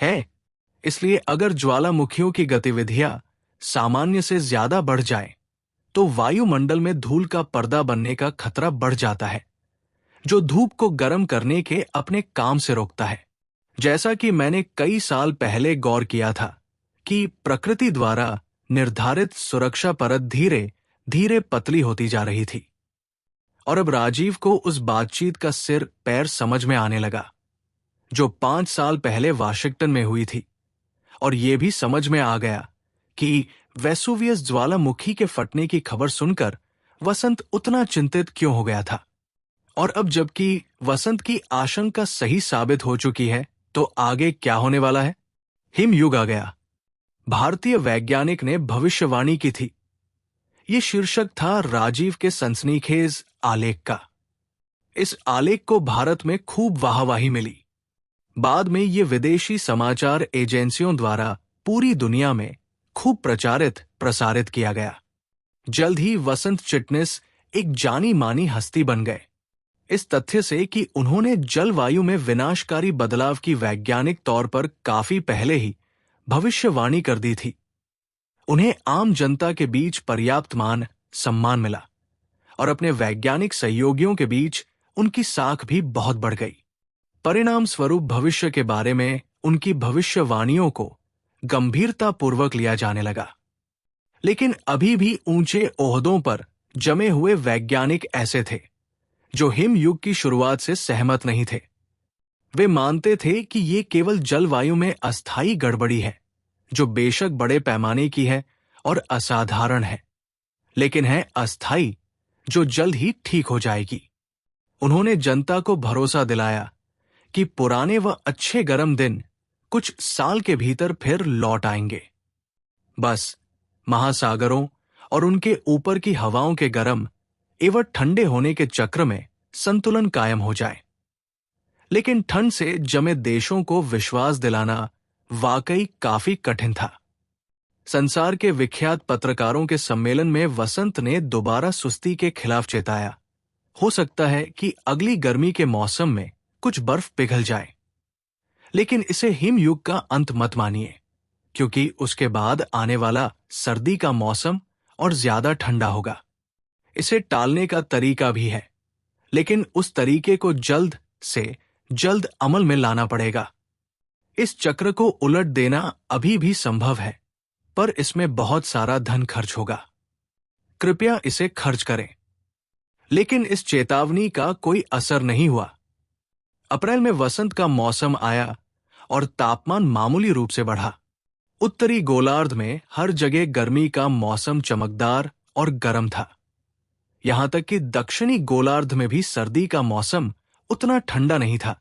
हैं। इसलिए अगर ज्वालामुखियों की गतिविधियां सामान्य से ज्यादा बढ़ जाए तो वायुमंडल में धूल का पर्दा बनने का खतरा बढ़ जाता है, जो धूप को गर्म करने के अपने काम से रोकता है। जैसा कि मैंने कई साल पहले गौर किया था कि प्रकृति द्वारा निर्धारित सुरक्षा परत धीरे धीरे पतली होती जा रही थी। और अब राजीव को उस बातचीत का सिर पैर समझ में आने लगा जो 5 साल पहले वाशिंगटन में हुई थी और ये भी समझ में आ गया कि वेसुवियस ज्वालामुखी के फटने की खबर सुनकर वसंत उतना चिंतित क्यों हो गया था। और अब जबकि वसंत की आशंका सही साबित हो चुकी है, तो आगे क्या होने वाला है? हिमयुग आ गया। भारतीय वैज्ञानिक ने भविष्यवाणी की थी। ये शीर्षक था राजीव के सनसनीखेज आलेख का। इस आलेख को भारत में खूब वाहवाही मिली। बाद में ये विदेशी समाचार एजेंसियों द्वारा पूरी दुनिया में खूब प्रचारित प्रसारित किया गया। जल्द ही वसंत चिटनिस एक जानी मानी हस्ती बन गए, इस तथ्य से कि उन्होंने जलवायु में विनाशकारी बदलाव की वैज्ञानिक तौर पर काफी पहले ही भविष्यवाणी कर दी थी। उन्हें आम जनता के बीच पर्याप्त मान सम्मान मिला और अपने वैज्ञानिक सहयोगियों के बीच उनकी साख भी बहुत बढ़ गई। परिणाम स्वरूप भविष्य के बारे में उनकी भविष्यवाणियों को गंभीरतापूर्वक लिया जाने लगा। लेकिन अभी भी ऊंचे ओहदों पर जमे हुए वैज्ञानिक ऐसे थे जो हिमयुग की शुरुआत से सहमत नहीं थे। वे मानते थे कि ये केवल जलवायु में अस्थायी गड़बड़ी है, जो बेशक बड़े पैमाने की है और असाधारण है, लेकिन है अस्थायी, जो जल्द ही ठीक हो जाएगी। उन्होंने जनता को भरोसा दिलाया कि पुराने व अच्छे गर्म दिन कुछ साल के भीतर फिर लौट आएंगे। बस महासागरों और उनके ऊपर की हवाओं के गर्म एवं ठंडे होने के चक्र में संतुलन कायम हो जाए। लेकिन ठंड से जमे देशों को विश्वास दिलाना वाकई काफी कठिन था। संसार के विख्यात पत्रकारों के सम्मेलन में वसंत ने दोबारा सुस्ती के खिलाफ चेताया, हो सकता है कि अगली गर्मी के मौसम में कुछ बर्फ पिघल जाए, लेकिन इसे हिमयुग का अंत मत मानिए, क्योंकि उसके बाद आने वाला सर्दी का मौसम और ज्यादा ठंडा होगा। इसे टालने का तरीका भी है, लेकिन उस तरीके को जल्द से जल्द अमल में लाना पड़ेगा। इस चक्र को उलट देना अभी भी संभव है, पर इसमें बहुत सारा धन खर्च होगा। कृपया इसे खर्च करें। लेकिन इस चेतावनी का कोई असर नहीं हुआ। अप्रैल में वसंत का मौसम आया और तापमान मामूली रूप से बढ़ा। उत्तरी गोलार्ध में हर जगह गर्मी का मौसम चमकदार और गर्म था। यहां तक कि दक्षिणी गोलार्ध में भी सर्दी का मौसम उतना ठंडा नहीं था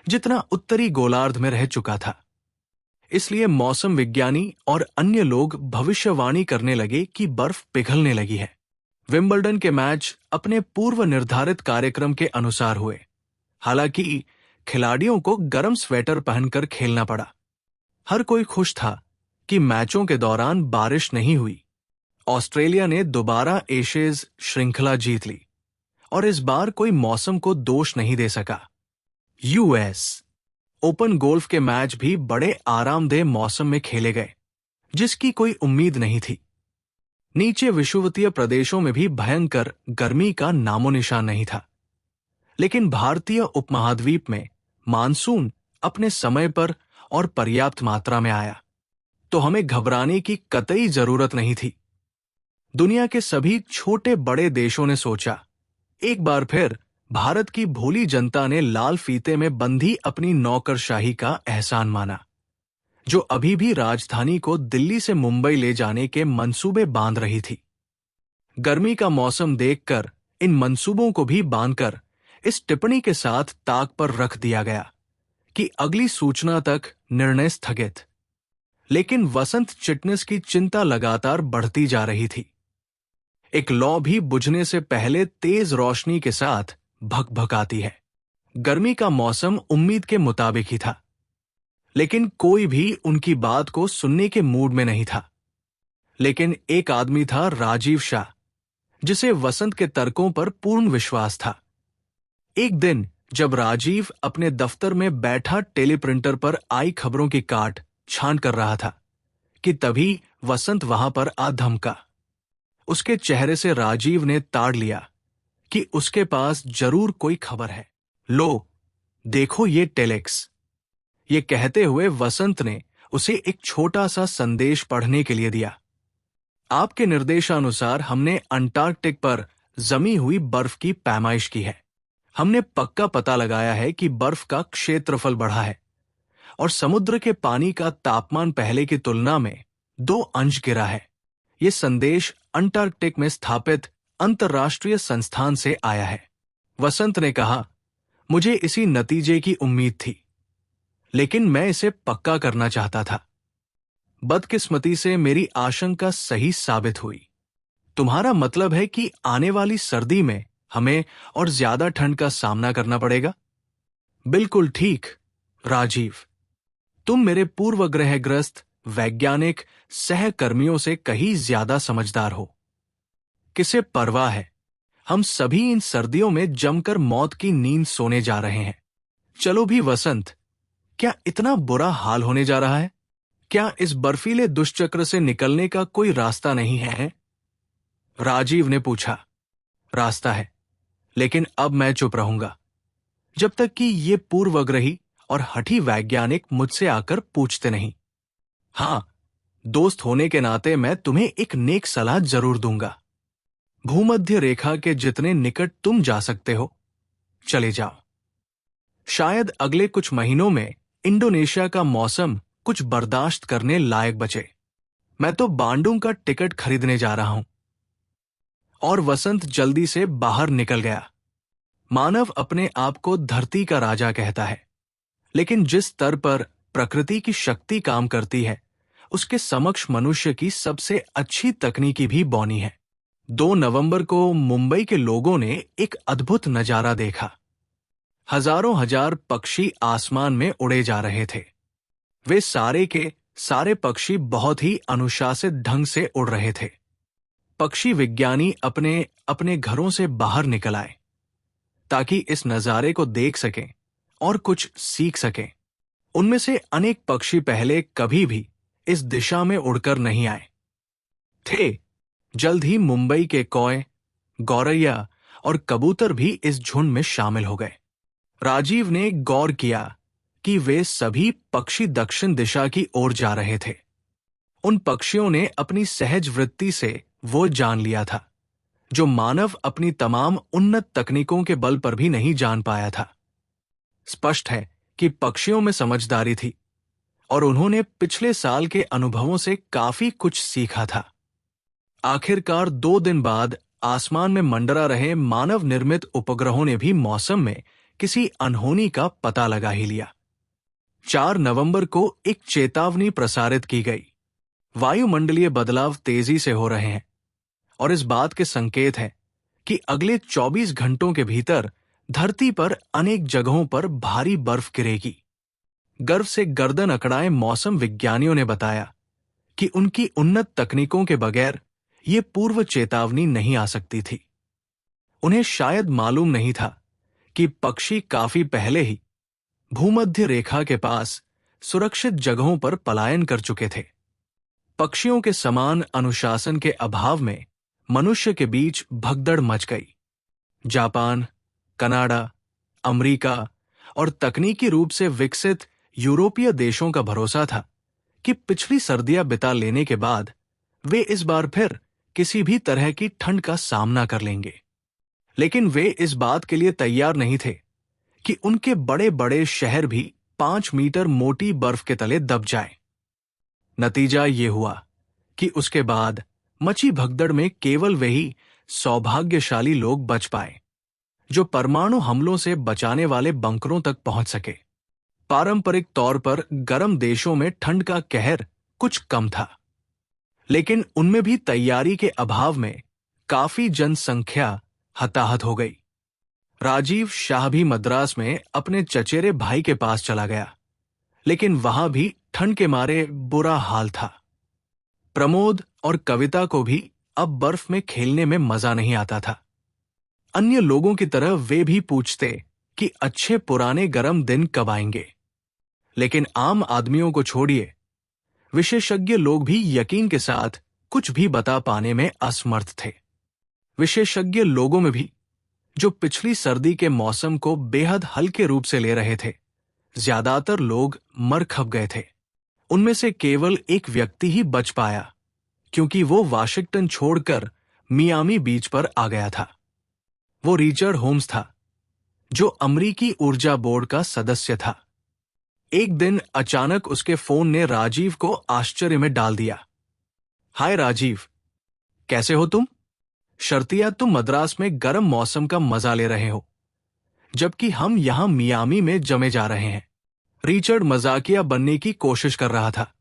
जितना उत्तरी गोलार्ध में रह चुका था। इसलिए मौसम विज्ञानी और अन्य लोग भविष्यवाणी करने लगे कि बर्फ पिघलने लगी है। विंबलडन के मैच अपने पूर्व निर्धारित कार्यक्रम के अनुसार हुए। हालांकि खिलाड़ियों को गर्म स्वेटर पहनकर खेलना पड़ा। हर कोई खुश था कि मैचों के दौरान बारिश नहीं हुई। ऑस्ट्रेलिया ने दोबारा एशेज श्रृंखला जीत ली और इस बार कोई मौसम को दोष नहीं दे सका। यूएस ओपन गोल्फ के मैच भी बड़े आरामदेह मौसम में खेले गए, जिसकी कोई उम्मीद नहीं थी। नीचे विषुवतीय प्रदेशों में भी भयंकर गर्मी का नामो निशान नहीं था। लेकिन भारतीय उपमहाद्वीप में मानसून अपने समय पर और पर्याप्त मात्रा में आया, तो हमें घबराने की कतई जरूरत नहीं थी। दुनिया के सभी छोटे बड़े देशों ने सोचा, एक बार फिर भारत की भोली जनता ने लाल फीते में बंधी अपनी नौकरशाही का एहसान माना, जो अभी भी राजधानी को दिल्ली से मुंबई ले जाने के मंसूबे बांध रही थी। गर्मी का मौसम देखकर इन मंसूबों को भी बांधकर इस टिप्पणी के साथ ताक पर रख दिया गया कि अगली सूचना तक निर्णय स्थगित। लेकिन वसंत चिटनिस की चिंता लगातार बढ़ती जा रही थी। एक लौ भी बुझने से पहले तेज रोशनी के साथ भकभकाती है। गर्मी का मौसम उम्मीद के मुताबिक ही था, लेकिन कोई भी उनकी बात को सुनने के मूड में नहीं था। लेकिन एक आदमी था, राजीव शाह, जिसे वसंत के तर्कों पर पूर्ण विश्वास था। एक दिन जब राजीव अपने दफ्तर में बैठा टेलीप्रिंटर पर आई खबरों की काट छान कर रहा था कि तभी वसंत वहां पर आ धमका। उसके चेहरे से राजीव ने ताड़ लिया कि उसके पास जरूर कोई खबर है। लो, देखो ये टेलेक्स। ये कहते हुए वसंत ने उसे एक छोटा सा संदेश पढ़ने के लिए दिया। आपके निर्देशानुसार हमने अंटार्कटिक पर जमी हुई बर्फ की पैमाइश की है। हमने पक्का पता लगाया है कि बर्फ का क्षेत्रफल बढ़ा है और समुद्र के पानी का तापमान पहले की तुलना में 2 अंश गिरा है। ये संदेश अंटार्कटिक में स्थापित अंतर्राष्ट्रीय संस्थान से आया है। वसंत ने कहा, मुझे इसी नतीजे की उम्मीद थी, लेकिन मैं इसे पक्का करना चाहता था। बदकिस्मती से मेरी आशंका सही साबित हुई। तुम्हारा मतलब है कि आने वाली सर्दी में हमें और ज्यादा ठंड का सामना करना पड़ेगा? बिल्कुल ठीक, राजीव। तुम मेरे पूर्वग्रहग्रस्त वैज्ञानिक सहकर्मियों से कहीं ज्यादा समझदार हो। किसे परवाह है, हम सभी इन सर्दियों में जमकर मौत की नींद सोने जा रहे हैं। चलो भी वसंत, क्या इतना बुरा हाल होने जा रहा है? क्या इस बर्फीले दुष्चक्र से निकलने का कोई रास्ता नहीं है? राजीव ने पूछा। रास्ता है, लेकिन अब मैं चुप रहूंगा जब तक कि ये पूर्वग्रही और हठी वैज्ञानिक मुझसे आकर पूछते नहीं। हां, दोस्त होने के नाते मैं तुम्हें एक नेक सलाह जरूर दूंगा। भूमध्य रेखा के जितने निकट तुम जा सकते हो, चले जाओ। शायद अगले कुछ महीनों में इंडोनेशिया का मौसम कुछ बर्दाश्त करने लायक बचे। मैं तो बांडुंग का टिकट खरीदने जा रहा हूं। और वसंत जल्दी से बाहर निकल गया। मानव अपने आप को धरती का राजा कहता है, लेकिन जिस स्तर पर प्रकृति की शक्ति काम करती है, उसके समक्ष मनुष्य की सबसे अच्छी तकनीकी भी बौनी है। 2 नवंबर को मुंबई के लोगों ने एक अद्भुत नजारा देखा। हजारों हजार पक्षी आसमान में उड़े जा रहे थे। वे सारे के सारे पक्षी बहुत ही अनुशासित ढंग से उड़ रहे थे। पक्षी विज्ञानी अपने अपने घरों से बाहर निकल आए ताकि इस नजारे को देख सकें और कुछ सीख सकें। उनमें से अनेक पक्षी पहले कभी भी इस दिशा में उड़कर नहीं आए थे। जल्द ही मुंबई के कौए, गौरैया और कबूतर भी इस झुंड में शामिल हो गए। राजीव ने गौर किया कि वे सभी पक्षी दक्षिण दिशा की ओर जा रहे थे। उन पक्षियों ने अपनी सहज वृत्ति से वो जान लिया था जो मानव अपनी तमाम उन्नत तकनीकों के बल पर भी नहीं जान पाया था। स्पष्ट है कि पक्षियों में समझदारी थी और उन्होंने पिछले साल के अनुभवों से काफी कुछ सीखा था। आखिरकार 2 दिन बाद आसमान में मंडरा रहे मानव निर्मित उपग्रहों ने भी मौसम में किसी अनहोनी का पता लगा ही लिया। 4 नवंबर को एक चेतावनी प्रसारित की गई। वायुमंडलीय बदलाव तेजी से हो रहे हैं और इस बात के संकेत हैं कि अगले 24 घंटों के भीतर धरती पर अनेक जगहों पर भारी बर्फ गिरेगी। गर्व से गर्दन अकड़ाए मौसम विज्ञानियों ने बताया कि उनकी उन्नत तकनीकों के बगैर ये पूर्व चेतावनी नहीं आ सकती थी। उन्हें शायद मालूम नहीं था कि पक्षी काफी पहले ही भूमध्य रेखा के पास सुरक्षित जगहों पर पलायन कर चुके थे। पक्षियों के समान अनुशासन के अभाव में मनुष्य के बीच भगदड़ मच गई। जापान, कनाडा, अमेरिका और तकनीकी रूप से विकसित यूरोपीय देशों का भरोसा था कि पिछली सर्दियां बिता लेने के बाद वे इस बार फिर किसी भी तरह की ठंड का सामना कर लेंगे। लेकिन वे इस बात के लिए तैयार नहीं थे कि उनके बड़े बड़े शहर भी 5 मीटर मोटी बर्फ के तले दब जाएं। नतीजा ये हुआ कि उसके बाद मची भगदड़ में केवल वही सौभाग्यशाली लोग बच पाए जो परमाणु हमलों से बचाने वाले बंकरों तक पहुंच सके। पारंपरिक तौर पर गर्म देशों में ठंड का कहर कुछ कम था, लेकिन उनमें भी तैयारी के अभाव में काफी जनसंख्या हताहत हो गई। राजीव शाह भी मद्रास में अपने चचेरे भाई के पास चला गया, लेकिन वहां भी ठंड के मारे बुरा हाल था। प्रमोद और कविता को भी अब बर्फ में खेलने में मजा नहीं आता था। अन्य लोगों की तरह वे भी पूछते कि अच्छे पुराने गर्म दिन कब आएंगे, लेकिन आम आदमियों को छोड़िए, विशेषज्ञ लोग भी यकीन के साथ कुछ भी बता पाने में असमर्थ थे। विशेषज्ञ लोगों में भी जो पिछली सर्दी के मौसम को बेहद हल्के रूप से ले रहे थे, ज्यादातर लोग मर खप गए थे। उनमें से केवल एक व्यक्ति ही बच पाया, क्योंकि वो वाशिंगटन छोड़कर मियामी बीच पर आ गया था। वो रिचर्ड होम्स था, जो अमरीकी ऊर्जा बोर्ड का सदस्य था। एक दिन अचानक उसके फोन ने राजीव को आश्चर्य में डाल दिया। हाय राजीव, कैसे हो तुम? शर्तिया, तुम मद्रास में गर्म मौसम का मजा ले रहे हो, जबकि हम यहां मियामी में जमे जा रहे हैं। रिचर्ड मजाकिया बनने की कोशिश कर रहा था,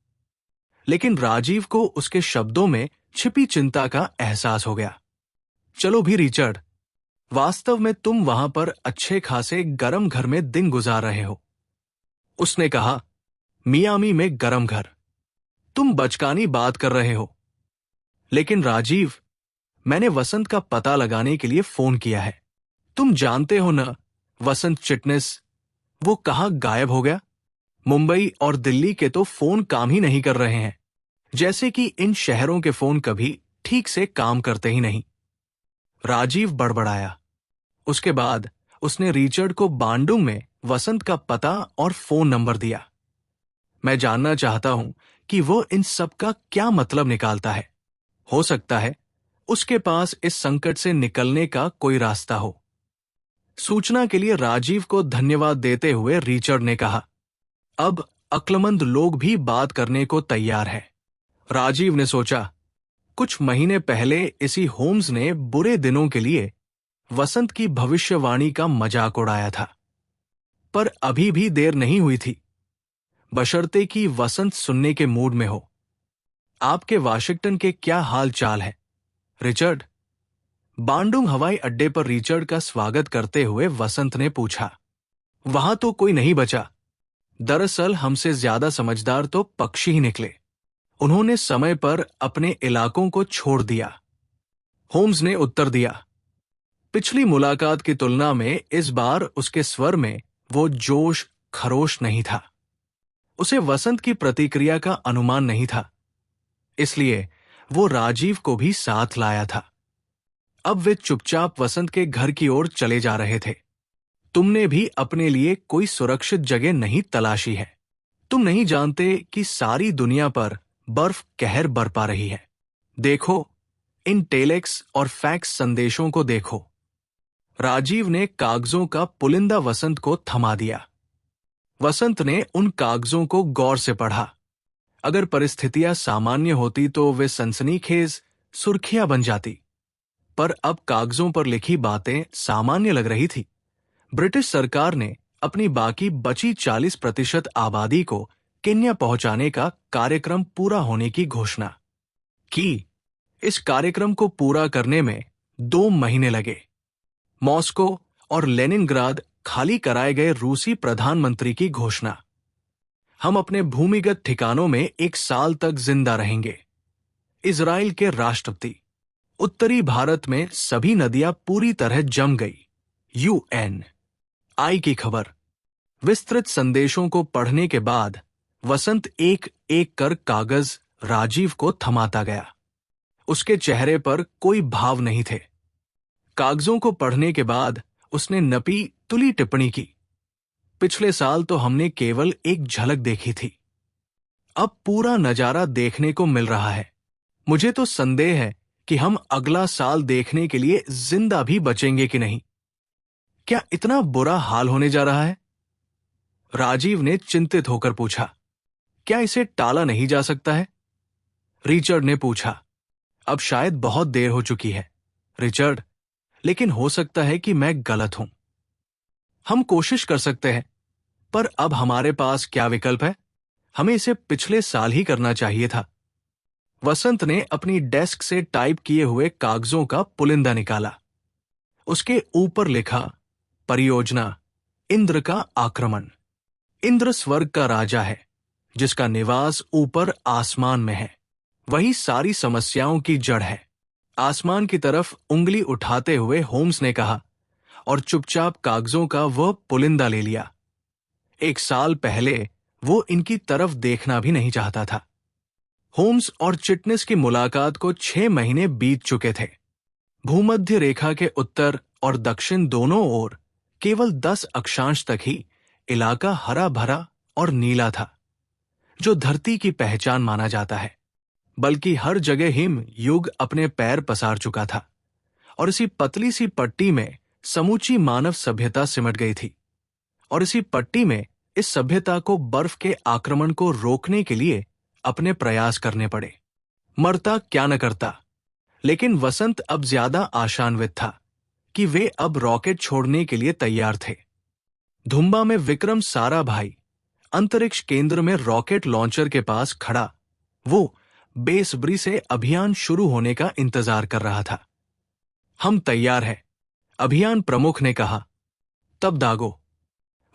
लेकिन राजीव को उसके शब्दों में छिपी चिंता का एहसास हो गया। चलो भी रिचर्ड, वास्तव में तुम वहां पर अच्छे खासे गर्म घर में दिन गुजार रहे हो। उसने कहा, मियामी में गर्म घर? तुम बचकानी बात कर रहे हो। लेकिन राजीव, मैंने वसंत का पता लगाने के लिए फोन किया है। तुम जानते हो ना, वसंत चिटनिस, वो कहाँ गायब हो गया? मुंबई और दिल्ली के तो फोन काम ही नहीं कर रहे हैं, जैसे कि इन शहरों के फोन कभी ठीक से काम करते ही नहीं। राजीव बड़बड़ाया। उसके बाद उसने रिचर्ड को बांडुंग में वसंत का पता और फोन नंबर दिया। मैं जानना चाहता हूं कि वो इन सब का क्या मतलब निकालता है। हो सकता है उसके पास इस संकट से निकलने का कोई रास्ता हो। सूचना के लिए राजीव को धन्यवाद देते हुए रिचर्ड ने कहा, अब अक्लमंद लोग भी बात करने को तैयार है। राजीव ने सोचा, कुछ महीने पहले इसी होम्स ने बुरे दिनों के लिए वसंत की भविष्यवाणी का मजाक उड़ाया था, पर अभी भी देर नहीं हुई थी, बशर्ते कि वसंत सुनने के मूड में हो। आपके वाशिंगटन के क्या हाल चाल है, रिचर्ड? बांडुंग हवाई अड्डे पर रिचर्ड का स्वागत करते हुए वसंत ने पूछा। वहां तो कोई नहीं बचा। दरअसल हमसे ज्यादा समझदार तो पक्षी ही निकले। उन्होंने समय पर अपने इलाकों को छोड़ दिया, होम्स ने उत्तर दिया। पिछली मुलाकात की तुलना में इस बार उसके स्वर में वो जोश खरोश नहीं था। उसे वसंत की प्रतिक्रिया का अनुमान नहीं था, इसलिए वो राजीव को भी साथ लाया था। अब वे चुपचाप वसंत के घर की ओर चले जा रहे थे। तुमने भी अपने लिए कोई सुरक्षित जगह नहीं तलाशी है। तुम नहीं जानते कि सारी दुनिया पर बर्फ कहर बरपा रही है। देखो, इन टेलेक्स और फैक्स संदेशों को देखो। राजीव ने कागजों का पुलिंदा वसंत को थमा दिया। वसंत ने उन कागजों को गौर से पढ़ा। अगर परिस्थितियां सामान्य होती तो वे सनसनीखेज सुर्खियां बन जाती, पर अब कागजों पर लिखी बातें सामान्य लग रही थी। ब्रिटिश सरकार ने अपनी बाकी बची 40% आबादी को केन्या पहुंचाने का कार्यक्रम पूरा होने की घोषणा की। इस कार्यक्रम को पूरा करने में 2 महीने लगे। मॉस्को और लेनिनग्राद खाली कराए गए रूसी प्रधानमंत्री की घोषणा। हम अपने भूमिगत ठिकानों में 1 साल तक जिंदा रहेंगे। इजराइल के राष्ट्रपति। उत्तरी भारत में सभी नदियां पूरी तरह जम गई। UN। आई की खबर। विस्तृत संदेशों को पढ़ने के बाद वसंत एक एक कर कागज राजीव को थमाता गया। उसके चेहरे पर कोई भाव नहीं थे। कागजों को पढ़ने के बाद उसने नपी तुली टिप्पणी की। पिछले साल तो हमने केवल एक झलक देखी थी, अब पूरा नजारा देखने को मिल रहा है। मुझे तो संदेह है कि हम अगला साल देखने के लिए जिंदा भी बचेंगे कि नहीं। क्या इतना बुरा हाल होने जा रहा है? राजीव ने चिंतित होकर पूछा। क्या इसे टाला नहीं जा सकता है? रिचर्ड ने पूछा। अब शायद बहुत देर हो चुकी है, रिचर्ड, लेकिन हो सकता है कि मैं गलत हूं। हम कोशिश कर सकते हैं, पर अब हमारे पास क्या विकल्प है? हमें इसे पिछले साल ही करना चाहिए था। वसंत ने अपनी डेस्क से टाइप किए हुए कागजों का पुलिंदा निकाला। उसके ऊपर लिखा, परियोजना इंद्र का आक्रमण। इंद्र स्वर्ग का राजा है, जिसका निवास ऊपर आसमान में है। वही सारी समस्याओं की जड़ है। आसमान की तरफ उंगली उठाते हुए होम्स ने कहा, और चुपचाप कागजों का वह पुलिंदा ले लिया। 1 साल पहले वो इनकी तरफ देखना भी नहीं चाहता था। होम्स और चिटनिस की मुलाकात को 6 महीने बीत चुके थे। भूमध्य रेखा के उत्तर और दक्षिण दोनों ओर केवल 10 अक्षांश तक ही इलाका हरा भरा और नीला था, जो धरती की पहचान माना जाता है। बल्कि हर जगह हिम युग अपने पैर पसार चुका था, और इसी पतली सी पट्टी में समूची मानव सभ्यता सिमट गई थी। और इसी पट्टी में इस सभ्यता को बर्फ के आक्रमण को रोकने के लिए अपने प्रयास करने पड़े। मरता क्या न करता, लेकिन वसंत अब ज्यादा आशान्वित था कि वे अब रॉकेट छोड़ने के लिए तैयार थे। धुम्बा में विक्रम साराभाई अंतरिक्ष केंद्र में रॉकेट लॉन्चर के पास खड़ा वो बेसब्री से अभियान शुरू होने का इंतजार कर रहा था। हम तैयार हैं, अभियान प्रमुख ने कहा। तब दागो,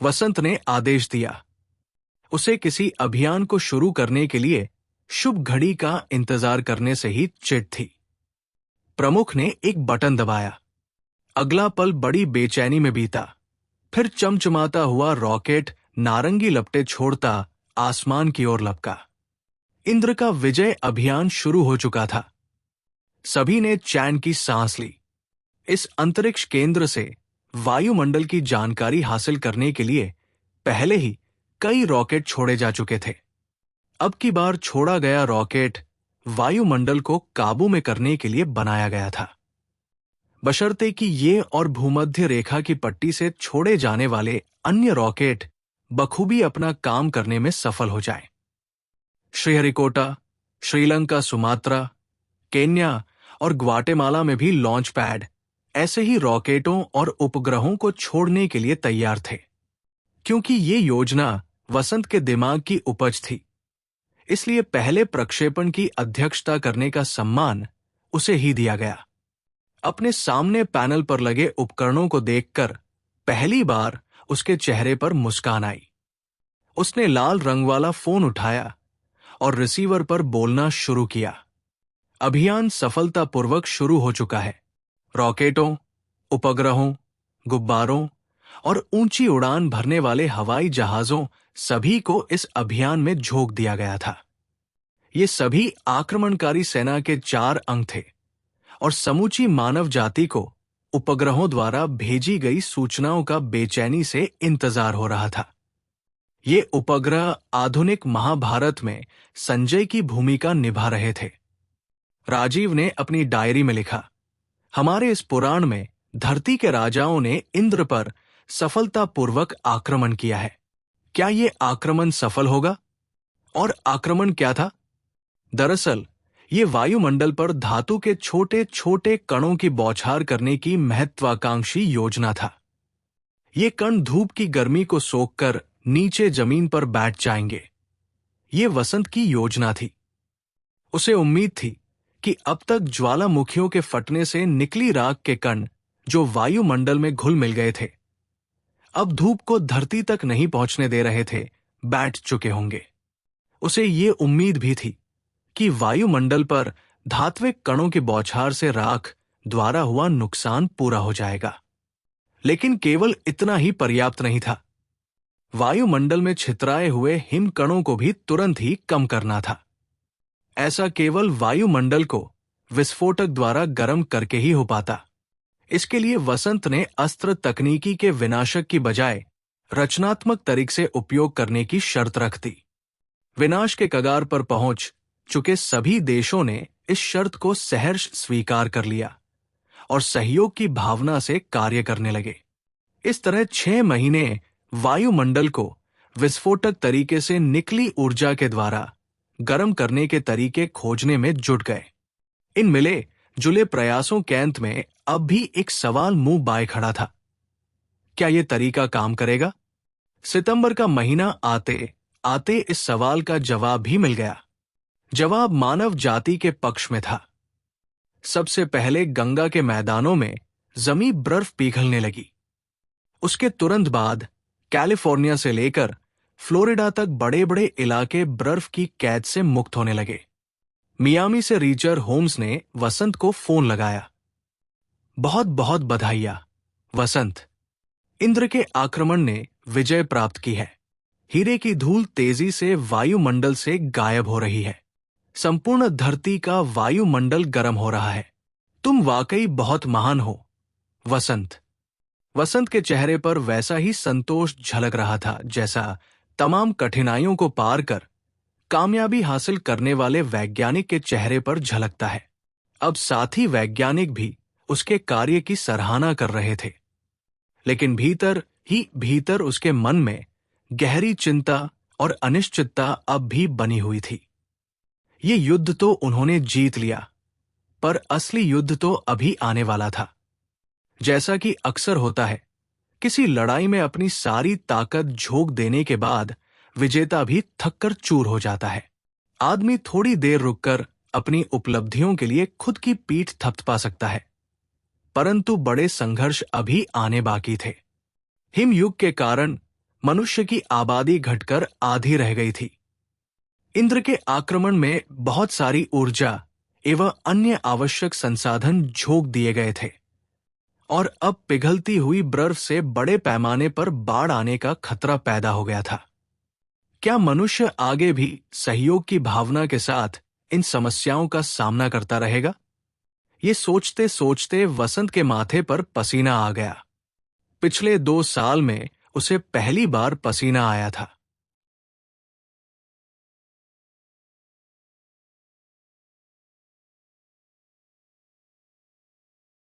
वसंत ने आदेश दिया। उसे किसी अभियान को शुरू करने के लिए शुभ घड़ी का इंतजार करने से ही चिढ़ थी। प्रमुख ने एक बटन दबाया। अगला पल बड़ी बेचैनी में बीता। फिर चमचमाता हुआ रॉकेट नारंगी लपटे छोड़ता आसमान की ओर लपका। इंद्र का विजय अभियान शुरू हो चुका था। सभी ने चैन की सांस ली। इस अंतरिक्ष केंद्र से वायुमंडल की जानकारी हासिल करने के लिए पहले ही कई रॉकेट छोड़े जा चुके थे। अब की बार छोड़ा गया रॉकेट वायुमंडल को काबू में करने के लिए बनाया गया था, बशर्ते कि ये और भूमध्य रेखा की पट्टी से छोड़े जाने वाले अन्य रॉकेट बखूबी अपना काम करने में सफल हो जाए। श्रीहरिकोटा, श्रीलंका, सुमात्रा, केन्या और ग्वाटेमाला में भी लॉन्च पैड ऐसे ही रॉकेटों और उपग्रहों को छोड़ने के लिए तैयार थे। क्योंकि ये योजना वसंत के दिमाग की उपज थी, इसलिए पहले प्रक्षेपण की अध्यक्षता करने का सम्मान उसे ही दिया गया। अपने सामने पैनल पर लगे उपकरणों को देखकर पहली बार उसके चेहरे पर मुस्कान आई। उसने लाल रंग वाला फोन उठाया और रिसीवर पर बोलना शुरू किया। अभियान सफलतापूर्वक शुरू हो चुका है। रॉकेटों, उपग्रहों, गुब्बारों और ऊंची उड़ान भरने वाले हवाई जहाजों सभी को इस अभियान में झोंक दिया गया था। ये सभी आक्रमणकारी सेना के 4 अंग थे और समूची मानव जाति को उपग्रहों द्वारा भेजी गई सूचनाओं का बेचैनी से इंतजार हो रहा था। ये उपग्रह आधुनिक महाभारत में संजय की भूमिका निभा रहे थे। राजीव ने अपनी डायरी में लिखा, हमारे इस पुराण में धरती के राजाओं ने इंद्र पर सफलतापूर्वक आक्रमण किया है। क्या ये आक्रमण सफल होगा? और आक्रमण क्या था? दरअसल ये वायुमंडल पर धातु के छोटे छोटे कणों की बौछार करने की महत्वाकांक्षी योजना था। ये कण धूप की गर्मी को सोखकर नीचे जमीन पर बैठ जाएंगे। ये वसंत की योजना थी। उसे उम्मीद थी कि अब तक ज्वालामुखियों के फटने से निकली राख के कण जो वायुमंडल में घुल मिल गए थे, अब धूप को धरती तक नहीं पहुंचने दे रहे थे, बैठ चुके होंगे। उसे ये उम्मीद भी थी कि वायुमंडल पर धात्विक कणों की बौछार से राख द्वारा हुआ नुकसान पूरा हो जाएगा। लेकिन केवल इतना ही पर्याप्त नहीं था। वायुमंडल में छितराए हुए हिम कणों को भी तुरंत ही कम करना था। ऐसा केवल वायुमंडल को विस्फोटक द्वारा गर्म करके ही हो पाता। इसके लिए वसंत ने अस्त्र तकनीकी के विनाशक की बजाय रचनात्मक तरीके से उपयोग करने की शर्त रख दी। विनाश के कगार पर पहुंच चुके सभी देशों ने इस शर्त को सहर्ष स्वीकार कर लिया और सहयोग की भावना से कार्य करने लगे। इस तरह 6 महीने वायुमंडल को विस्फोटक तरीके से निकली ऊर्जा के द्वारा गर्म करने के तरीके खोजने में जुट गए। इन मिले जुले प्रयासों के अंत में अब भी एक सवाल मुंह बाए खड़ा था। क्या यह तरीका काम करेगा? सितंबर का महीना आते आते इस सवाल का जवाब भी मिल गया। जवाब मानव जाति के पक्ष में था। सबसे पहले गंगा के मैदानों में जमीन बर्फ पिघलने लगी। उसके तुरंत बाद कैलिफोर्निया से लेकर फ्लोरिडा तक बड़े बड़े इलाके बर्फ की कैद से मुक्त होने लगे। मियामी से रीचर होम्स ने वसंत को फोन लगाया। बहुत बहुत बधाइयां वसंत, इंद्र के आक्रमण ने विजय प्राप्त की है। हीरे की धूल तेजी से वायुमंडल से गायब हो रही है। संपूर्ण धरती का वायुमंडल गर्म हो रहा है। तुम वाकई बहुत महान हो वसंत। वसंत के चेहरे पर वैसा ही संतोष झलक रहा था जैसा तमाम कठिनाइयों को पार कर कामयाबी हासिल करने वाले वैज्ञानिक के चेहरे पर झलकता है। अब साथी वैज्ञानिक भी उसके कार्य की सराहना कर रहे थे, लेकिन भीतर ही भीतर उसके मन में गहरी चिंता और अनिश्चितता अब भी बनी हुई थी। ये युद्ध तो उन्होंने जीत लिया, पर असली युद्ध तो अभी आने वाला था। जैसा कि अक्सर होता है, किसी लड़ाई में अपनी सारी ताकत झोंक देने के बाद विजेता भी थककर चूर हो जाता है। आदमी थोड़ी देर रुककर अपनी उपलब्धियों के लिए खुद की पीठ थपथपा सकता है, परंतु बड़े संघर्ष अभी आने बाकी थे। हिमयुग के कारण मनुष्य की आबादी घटकर आधी रह गई थी। इंद्र के आक्रमण में बहुत सारी ऊर्जा एवं अन्य आवश्यक संसाधन झोंक दिए गए थे, और अब पिघलती हुई बर्फ से बड़े पैमाने पर बाढ़ आने का खतरा पैदा हो गया था। क्या मनुष्य आगे भी सहयोग की भावना के साथ इन समस्याओं का सामना करता रहेगा? ये सोचते सोचते वसंत के माथे पर पसीना आ गया। पिछले 2 साल में उसे पहली बार पसीना आया था।